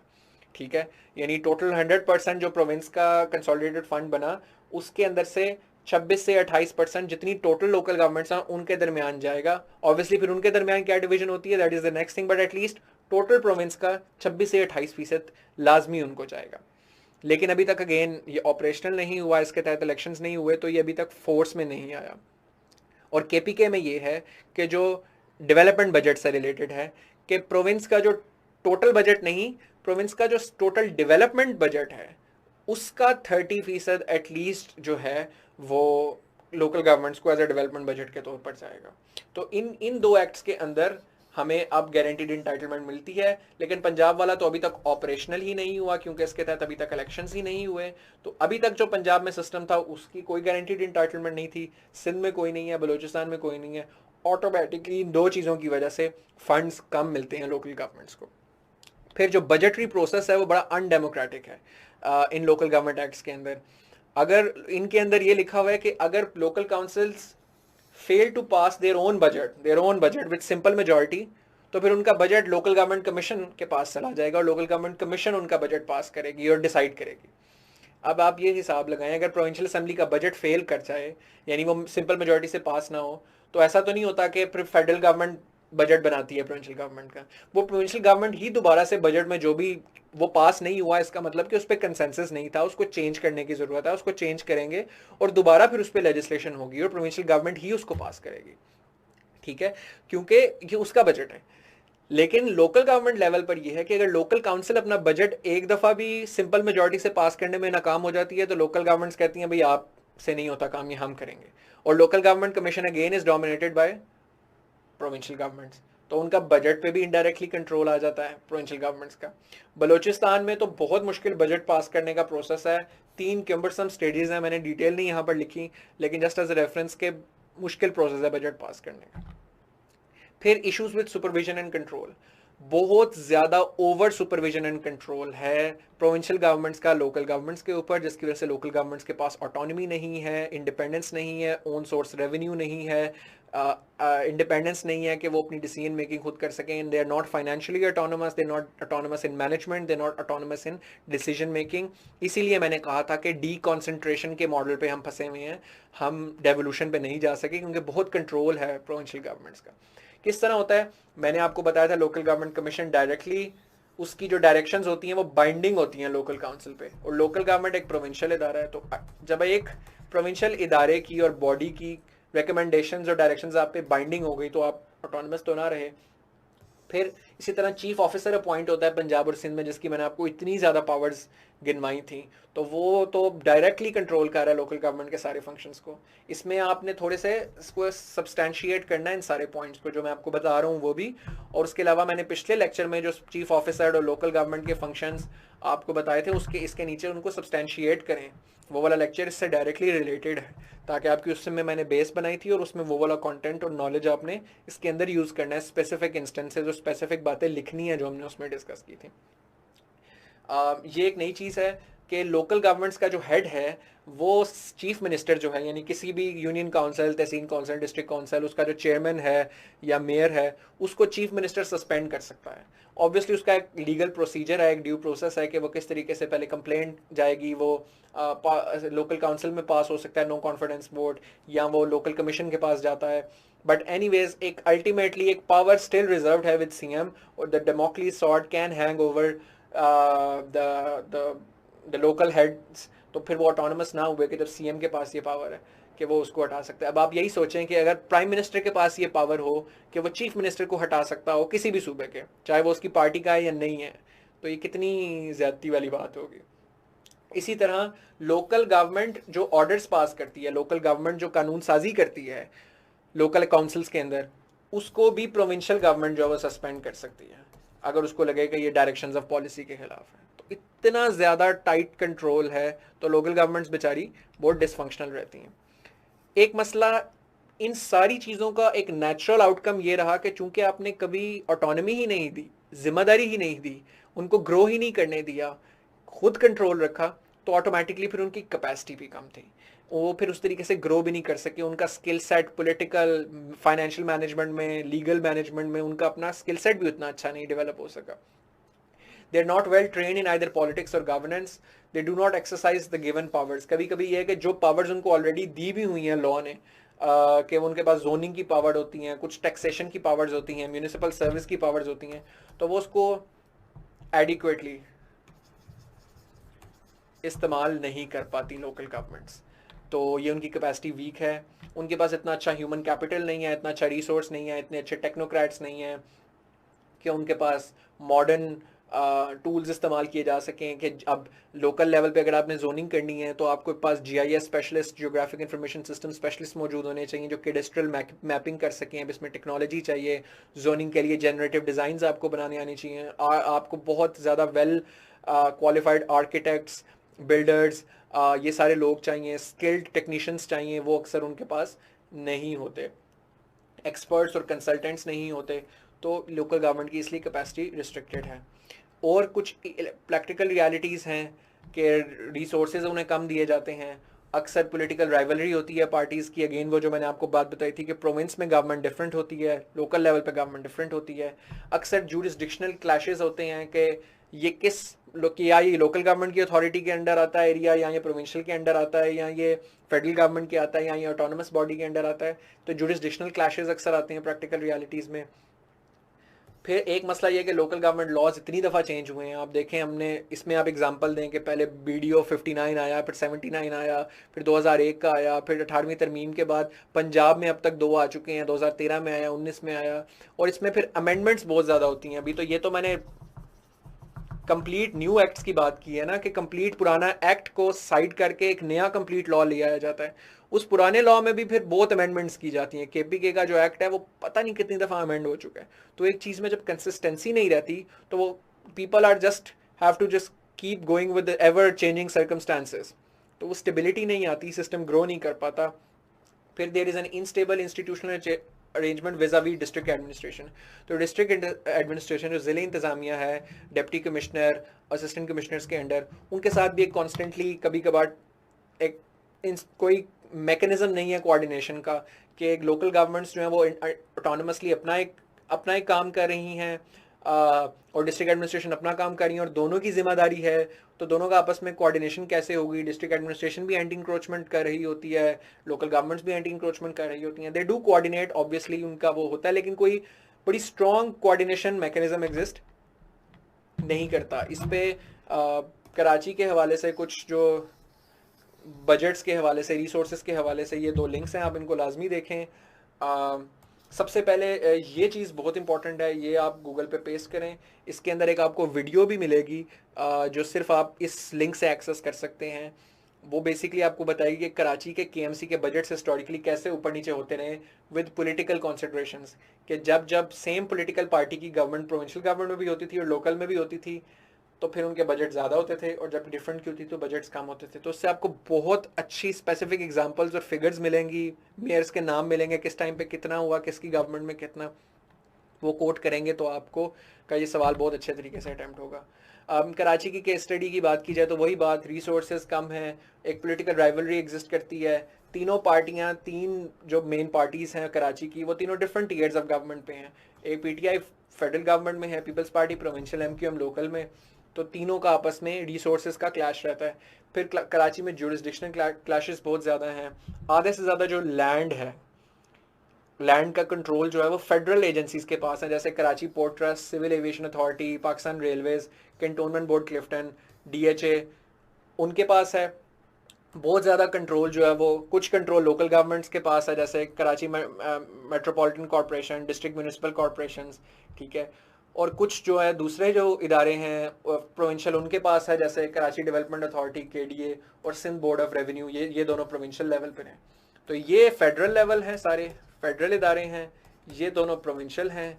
ठीक है, यानी टोटल 100% जो प्रोविंस का कंसोलिडेटेड फंड बना उसके अंदर से 26 से 28% जितनी टोटल लोकल गवर्नमेंट्स हैं उनके दरमियान जाएगा। ऑब्वियसली फिर उनके दरमियान क्या डिवीजन होती है, that is the next thing, but at least total province का 26 से 28% लाजमी उनको जाएगा। लेकिन अभी तक अगेन ये ऑपरेशनल नहीं हुआ, इसके तहत इलेक्शंस नहीं हुए, तो ये अभी तक फोर्स में नहीं आया। और केपीके में ये है कि जो डेवलपमेंट बजट से रिलेटेड है कि प्रोविंस का जो टोटल बजट नहीं, प्रोविंस का जो टोटल डेवलपमेंट बजट है उसका 30% एटलीस्ट जो है वो लोकल गवर्नमेंट्स को एज ए डेवलपमेंट बजट के तौर पर जाएगा। तो इन 2 एक्ट्स के अंदर हमें अब गारंटीड एंटाइटलमेंट मिलती है। लेकिन पंजाब वाला तो अभी तक ऑपरेशनल ही नहीं हुआ क्योंकि इसके तहत अभी तक इलेक्शंस ही नहीं हुए। तो अभी तक जो पंजाब में सिस्टम था उसकी कोई गारंटीड एंटाइटलमेंट नहीं थी, सिंध में कोई नहीं है, बलूचिस्तान में कोई नहीं है। ऑटोमेटिकली इन 2 चीज़ों की वजह से फंड्स कम मिलते हैं लोकल गवर्नमेंट्स को। फिर जो बजटरी प्रोसेस है वो बड़ा अनडेमोक्रेटिक है इन लोकल गवर्नमेंट एक्ट्स के अंदर। अगर इनके अंदर ये लिखा हुआ है कि अगर local councils fail to pass their own budget with simple majority, तो फिर उनका बजट लोकल गवर्नमेंट कमीशन के पास चला जाएगा और लोकल गवर्नमेंट कमीशन उनका बजट पास करेगी और डिसाइड करेगी। अब आप ये हिसाब लगाएं, अगर प्रोविंशियल असेंबली का बजट फेल कर जाए, यानी वो सिंपल मेजॉरिटी से पास ना हो, तो ऐसा तो नहीं होता कि फिर फेडरल गवर्नमेंट बजट बनाती है प्रोविंशियल गवर्नमेंट का। वो प्रोविंशियल गवर्नमेंट ही दोबारा से बजट में जो भी वो पास नहीं हुआ, इसका मतलब कि उस पर कंसेंसस नहीं था, उसको चेंज करने की जरूरत है, उसको चेंज करेंगे और दोबारा फिर उस पर लेजिस्लेशन होगी और प्रोविंशियल गवर्नमेंट ही उसको पास करेगी। ठीक है, क्योंकि ये उसका बजट है। लेकिन लोकल गवर्नमेंट लेवल पर यह है कि अगर लोकल काउंसिल अपना बजट एक दफा भी सिंपल मेजॉरिटी से पास करने में नाकाम हो जाती है तो लोकल गवर्नमेंट्स कहती हैं भाई आपसे नहीं होता काम, ये हम करेंगे। और local government commission again is dominated by provincial governments, तो उनका बजट पे भी इनडायरेक्टली कंट्रोल आ जाता है प्रोविंशियल गवर्नमेंट्स का। बलूचिस्तान में तो बहुत मुश्किल बजट पास करने का प्रोसेस है, 3 क्यूम्बरसम स्टेजेस हैं, मैंने डिटेल नहीं यहाँ पर लिखी, लेकिन जस्ट एज ए रेफरेंस के मुश्किल प्रोसेस है बजट पास करने का। फिर issues with supervision and control, बहुत ज़्यादा ओवर सुपरविजन एंड कंट्रोल है प्रोविंशियल गवर्नमेंट्स का लोकल गवर्नमेंट्स के ऊपर, जिसकी वजह से लोकल गवर्नमेंट्स के पास ऑटोनॉमी नहीं है, इंडिपेंडेंस नहीं है, ओन सोर्स रेवेन्यू नहीं है, इंडिपेंडेंस नहीं है कि वो अपनी डिसीजन मेकिंग खुद कर सकें। They are not financially autonomous, they not autonomous in management, they not autonomous in decision making. इसीलिए मैंने कहा था कि डी कॉन्सेंट्रेशन के मॉडल पे हम फंसे हुए हैं, हम डेवोल्यूशन पे नहीं जा सके क्योंकि बहुत कंट्रोल है प्रोविंशियल गवर्नमेंट्स का। किस तरह होता है, मैंने आपको बताया था लोकल गवर्नमेंट कमीशन डायरेक्टली उसकी जो डायरेक्शंस होती हैं वो बाइंडिंग होती हैं लोकल काउंसिल पे, और लोकल गवर्नमेंट एक प्रोविंशियल इदारा है। तो जब एक प्रोविंशियल इदारे की और बॉडी की रिकमेंडेशंस और डायरेक्शंस आप पे बाइंडिंग हो गई तो आप ऑटोनमस तो ना रहे। फिर इसी तरह चीफ ऑफिसर अपॉइंट होता है पंजाब और सिंध में, जिसकी मैंने आपको इतनी ज़्यादा पावर्स गिनवाई थी, तो वो तो डायरेक्टली कंट्रोल कर रहा है लोकल गवर्नमेंट के सारे फंक्शंस को। इसमें आपने थोड़े से इसको सब्सटैंशिएट करना है इन सारे पॉइंट्स को जो मैं आपको बता रहा हूँ वो भी। और उसके अलावा मैंने पिछले लेक्चर में जो चीफ ऑफिसर और लोकल गवर्नमेंट के फंक्शंस आपको बताए थे उसके इसके नीचे उनको सब्सटैंशिएट करें, वो वाला लेक्चर इससे डायरेक्टली रिलेटेड है, ताकि आपकी उस समय मैंने बेस बनाई थी और उसमें वो वाला कंटेंट और नॉलेज आपने इसके अंदर यूज़ करना है, स्पेसिफिक इंस्टेंसेस और स्पेसिफिक बातें लिखनी है जो हमने उसमें डिस्कस की थी। ये एक नई चीज़ है कि लोकल गवर्नमेंट्स का जो हेड है वो चीफ मिनिस्टर जो है, यानी किसी भी union council, tehsil council, district council, उसका जो चेयरमैन है या मेयर है उसको चीफ मिनिस्टर सस्पेंड कर सकता है। ऑब्वियसली उसका एक लीगल प्रोसीजर है, एक ड्यू प्रोसेस है कि वो किस तरीके से पहले कंप्लेंट जाएगी, वो लोकल काउंसिल में पास हो सकता है नो कॉन्फिडेंस वोट, या वो लोकल कमीशन के पास जाता है। बट एनीवेज एक अल्टीमेटली एक पावर स्टिल रिजर्व्ड है विद सीएम, और the Damocles sword can hang over the local heads. तो फिर वो ऑटोनमस ना हुए कि जब सीएम के पास ये पावर है कि वो उसको हटा सकता है। अब आप यही सोचें कि अगर प्राइम मिनिस्टर के पास ये पावर हो कि वो चीफ मिनिस्टर को हटा सकता हो किसी भी सूबे के, चाहे वो उसकी पार्टी का है या नहीं है, तो ये कितनी ज्यादती वाली बात होगी। इसी तरह लोकल गवर्नमेंट जो ऑर्डर्स पास करती है, लोकल गवर्नमेंट जो कानून साजी करती है लोकल काउंसिल्स के अंदर, उसको भी प्रोविंशियल गवर्नमेंट जो है वो सस्पेंड कर सकती है अगर उसको लगे कि ये डायरेक्शंस ऑफ पॉलिसी के खिलाफ है। तो इतना ज़्यादा टाइट कंट्रोल है, तो लोकल गवर्नमेंट्स बेचारी बहुत डिसफंक्शनल रहती हैं। एक मसला इन सारी चीज़ों का एक नेचुरल आउटकम ये रहा कि चूंकि आपने कभी ऑटोनॉमी ही नहीं दी, जिम्मेदारी ही नहीं दी, उनको ग्रो ही नहीं करने दिया, खुद कंट्रोल रखा, तो ऑटोमेटिकली फिर उनकी कैपेसिटी भी कम थी, वो फिर उस तरीके से ग्रो भी नहीं कर सके। उनका skill set political, financial management में, लीगल मैनेजमेंट में उनका अपना स्किल सेट भी उतना अच्छा नहीं डेवलप हो सका। They are not well trained in either politics or governance. They do not exercise the given powers. कभी कभी ये है कि जो पावर्स उनको ऑलरेडी दी भी हुई हैं लॉ ने, कि उनके पास जोनिंग की पावर होती हैं, कुछ टैक्सेशन की पावर्स होती हैं, म्यूनिसिपल सर्विस की पावर्स होती हैं, तो वो उसको एडिक्वेटली इस्तेमाल नहीं कर पाती लोकल गवर्नमेंट्स। तो ये उनकी कैपेसिटी वीक है, उनके पास इतना अच्छा ह्यूमन कैपिटल नहीं है, इतना अच्छा रिसोर्स नहीं है, इतने अच्छे टेक्नोक्रेट्स नहीं हैं कि उनके पास मॉडर्न टूल्स इस्तेमाल किए जा सकें। कि अब लोकल लेवल पे अगर आपने जोनिंग करनी है तो आपके पास GIS specialist, geographic information system specialist मौजूद होने चाहिए जो कैडेस्ट्रल मैपिंग कर सकें। अब इसमें टेक्नोलॉजी चाहिए, जोनिंग के लिए जनरेटिव डिज़ाइंस आपको बनाने आनी चाहिए, आपको बहुत ज़्यादा वेल क्वालिफाइड आर्किटेक्ट्स, बिल्डर्स, ये सारे लोग चाहिए, स्किल्ड टेक्नीशियंस चाहिए, वो अक्सर उनके पास नहीं होते, एक्सपर्ट्स और कंसल्टेंट्स नहीं होते। तो लोकल गवर्नमेंट की इसलिए कैपेसिटी रिस्ट्रिक्टेड है। और कुछ प्रैक्टिकल रियलिटीज़ हैं कि रिसोर्सेज उन्हें कम दिए जाते हैं, अक्सर पॉलिटिकल राइवलरी होती है पार्टीज़ की। अगेन वो जो मैंने आपको बात बताई थी कि प्रोविंस में गवर्नमेंट डिफरेंट होती है, लोकल लेवल पे गवर्नमेंट डिफरेंट होती है। अक्सर जुरिस्डिक्शनल क्लैशेस होते हैं कि ये किस या ये लोकल गवर्नमेंट की अथॉरिटी के अंडर आता है एरिया, या ये प्रोविंशियल के अंडर आता है, या ये फेडरल गवर्नमेंट के आता है, या ये ऑटोनमस बॉडी के अंडर आता है। तो जुरिस्डिक्शनल क्लैशेस अक्सर आते हैं प्रैक्टिकल रियलिटीज़ में। फिर एक मसला ये कि लोकल गवर्नमेंट लॉज इतनी दफ़ा चेंज हुए हैं। आप देखें, हमने इसमें आप एग्जांपल दें कि पहले BDO 59 आया, फिर 79 आया, फिर 2001 का आया, फिर 18वीं तरमीम के बाद पंजाब में अब तक 2 आ चुके हैं, 2013 में आया, 19 में आया, और इसमें फिर अमेंडमेंट्स बहुत ज़्यादा होती हैं। अभी तो ये तो मैंने कंप्लीट न्यू एक्ट्स की बात की है ना, कि कंप्लीट पुराना एक्ट को साइड करके एक नया कंप्लीट लॉ ले आया जाता है। उस पुराने लॉ में भी फिर बहुत अमेंडमेंट्स की जाती हैं। KPK का जो एक्ट है वो पता नहीं कितनी दफ़ा अमेंड हो चुका है। तो एक चीज़ में जब कंसिस्टेंसी नहीं रहती तो वो people are just have to just keep going with ever changing circumstances, तो वो स्टेबिलिटी नहीं आती, सिस्टम ग्रो नहीं कर पाता। फिर there is an unstable institutional arrangement vis-a-vis district administration. तो डिस्ट्रिक्ट एडमिनिस्ट्रेशन जो ज़िले इंतज़ामिया है, डिप्टी कमिश्नर, असिस्टेंट कमिश्नर्स के अंडर, उनके साथ भी एक कॉन्स्टेंटली कभी कभार एक कोई मैकेनिज्म नहीं है कोऑर्डिनेशन का, कि एक लोकल गवर्नमेंट्स जो है वो ऑटोनमसली अपना एक काम कर रही हैं, और डिस्ट्रिक्ट एडमिनिस्ट्रेशन अपना काम कर रही है, और दोनों की जिम्मेदारी है। तो दोनों का आपस में कोऑर्डिनेशन कैसे होगी? डिस्ट्रिक्ट एडमिनिस्ट्रेशन भी एंटी इंक्रोचमेंट कर रही होती है, लोकल गवर्नमेंट्स भी एंटी इंक्रोचमेंट कर रही होती हैं। दे डू कोऑर्डिनेट, ऑब्वियसली उनका वो होता है, लेकिन कोई बड़ी स्ट्रॉन्ग कोऑर्डिनेशन मैकेनिज्म एग्जिस्ट नहीं करता। इस पे कराची के हवाले से कुछ जो बजट्स के हवाले से, रिसोर्सेज के हवाले से ये 2 लिंक्स हैं, आप इनको लाजमी देखें। सबसे पहले ये चीज़ बहुत इंपॉर्टेंट है, ये आप गूगल पे पेस्ट करें। इसके अंदर एक आपको वीडियो भी मिलेगी जो सिर्फ आप इस लिंक से एक्सेस कर सकते हैं। वो बेसिकली आपको बताएगी कि कराची के केएमसी के बजट्स हिस्टोरिकली कैसे ऊपर नीचे होते रहे विद पॉलिटिकल कॉन्सिडरेशंस, कि जब जब सेम पॉलिटिकल पार्टी की गवर्नमेंट प्रोविंशियल गवर्नमेंट में भी होती थी और लोकल में भी होती थी तो फिर उनके बजट ज़्यादा होते थे, और जब डिफरेंट की होती तो बजट्स कम होते थे। तो उससे आपको बहुत अच्छी स्पेसिफिक एग्जांपल्स और फिगर्स मिलेंगी, मेयर्स के नाम मिलेंगे, किस टाइम पे कितना हुआ, किसकी गवर्नमेंट में कितना, वो कोट करेंगे तो आपको का ये सवाल बहुत अच्छे तरीके से अटैम्प्ट होगा। कराची की केस स्टडी की बात की जाए तो वही बात, रिसोर्सेज कम है, एक पॉलिटिकल राइवलरी एग्जिस्ट करती है, तीनों पार्टियां, 3 जो मेन पार्टीज़ हैं कराची की, वो तीनों डिफरेंट टीयर्स ऑफ गवर्नमेंट पे हैं। एक पीटीआई फेडरल गवर्नमेंट में है, Peoples Party provincial, MQM local में। तो तीनों का आपस में रिसोर्सेज का क्लैश रहता है। फिर कराची में जुरिस्डिक्शनल क्लैशेस बहुत ज़्यादा हैं। आधे से ज़्यादा जो लैंड है, लैंड का कंट्रोल जो है वो फेडरल एजेंसीज के पास है, जैसे Karachi Port Trust, Civil Aviation Authority, Pakistan Railways, Cantonment Board Clifton, DHA, उनके पास है। बहुत ज़्यादा कंट्रोल जो है वो, कुछ कंट्रोल लोकल गवर्नमेंट्स के पास है, जैसे Karachi metropolitan corporation, district municipal corporation, ठीक है। और कुछ जो है दूसरे जो इदारे हैं प्रोविंशियल, उनके पास है, जैसे कराची डेवलपमेंट अथॉरिटी केडीए और सिंध बोर्ड ऑफ रेवेन्यू, ये दोनों प्रोविंशियल लेवल पर हैं। तो ये फेडरल लेवल है, सारे फेडरल इदारे हैं, ये दोनों प्रोविंशियल हैं,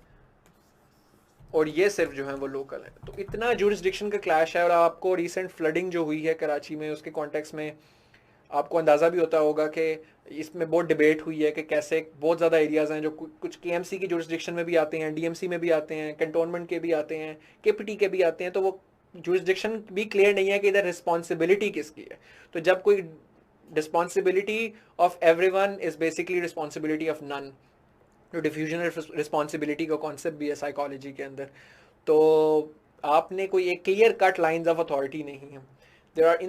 और ये सिर्फ जो है वो लोकल है। तो इतना जुरिस्डिक्शन का क्लैश है। और आपको रिसेंट फ्लडिंग जो हुई है कराची में, उसके कॉन्टेक्स्ट में आपको अंदाज़ा भी होता होगा कि इसमें बहुत डिबेट हुई है कि कैसे बहुत ज़्यादा एरियाज़ हैं जो कुछ केएमसी की जुरिस्डिक्शन में भी आते हैं, डीएमसी में भी आते हैं, कैंटोनमेंट के भी आते हैं, केपीटी के भी आते हैं। तो वो जुरिस्डिक्शन भी क्लियर नहीं है कि इधर रिस्पॉन्सिबिलिटी किसकी है। तो जब कोई responsibility of everyone is basically responsibility of none, जो डिफ्यूजन रिस्पॉन्सिबिलिटी का कॉन्सेप्ट भी है साइकोलॉजी के अंदर। तो आपने कोई एक clear cut lines of authority नहीं है। There are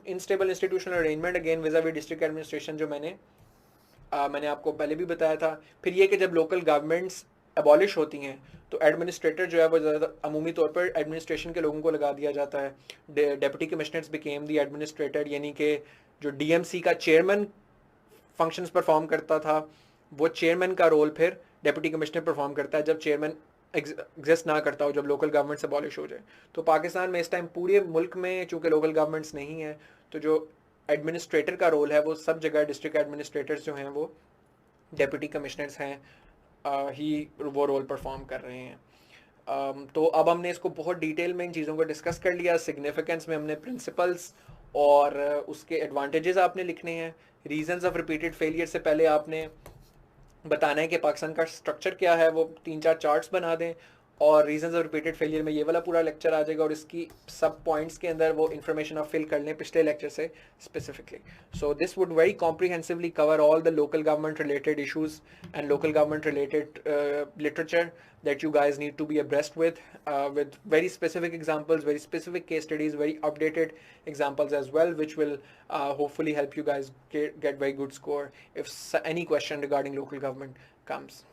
unstable institutional arrangement again vis-a-vis district administration, जो मैंने आपको पहले भी बताया था। फिर ये कि जब लोकल गवर्नमेंट्स अबॉलिश होती हैं तो एडमिनिस्ट्रेटर जो है वो ज़्यादा अमूमी तौर पर एडमिनिस्ट्रेशन के लोगों को लगा दिया जाता है। Deputy commissioners became the administrator, यानी कि जो डीएमसी का चेयरमैन फंक्शंस परफॉर्म करता था, वो चेयरमैन का रोल फिर डेप्यूटी कमिश्नर परफॉर्म करता है जब चेयरमैन एग्जिस्ट ना करता हो, जब लोकल गवर्नमेंट से अबॉलिश हो जाए। तो पाकिस्तान में इस टाइम पूरे मुल्क में चूँकि लोकल गवर्नमेंट्स नहीं है, तो जो एडमिनिस्ट्रेटर का रोल है वो सब जगह डिस्ट्रिक्ट एडमिनिस्ट्रेटर्स जो हैं वो डेप्यूटी कमिश्नर्स हैं, ही वो रोल परफॉर्म कर रहे हैं। तो अब हमने इसको बहुत डिटेल में इन चीज़ों को डिस्कस कर लिया। सिग्निफिकेंस में हमने प्रिंसिपल्स और उसके एडवांटेजेस आपने लिखने हैं। रीजंस ऑफ रिपीटेड फेलियर से पहले आपने बताना है कि पाकिस्तान का स्ट्रक्चर क्या है, वो 3-4 चार्ट्स बना दें। और रीजंस ऑफ रिपीटेड फेलियर में ये वाला पूरा लेक्चर आ जाएगा, और इसकी सब पॉइंट्स के अंदर वो इन्फॉर्मेशन आप फिल कर लें पिछले लेक्चर से specifically. So this would very comprehensively cover all the local government related issues and local government related literature that you guys need to be abreast with very specific examples, very specific case studies, very updated examples as well, which will hopefully help you guys get very good score if any question regarding local government comes.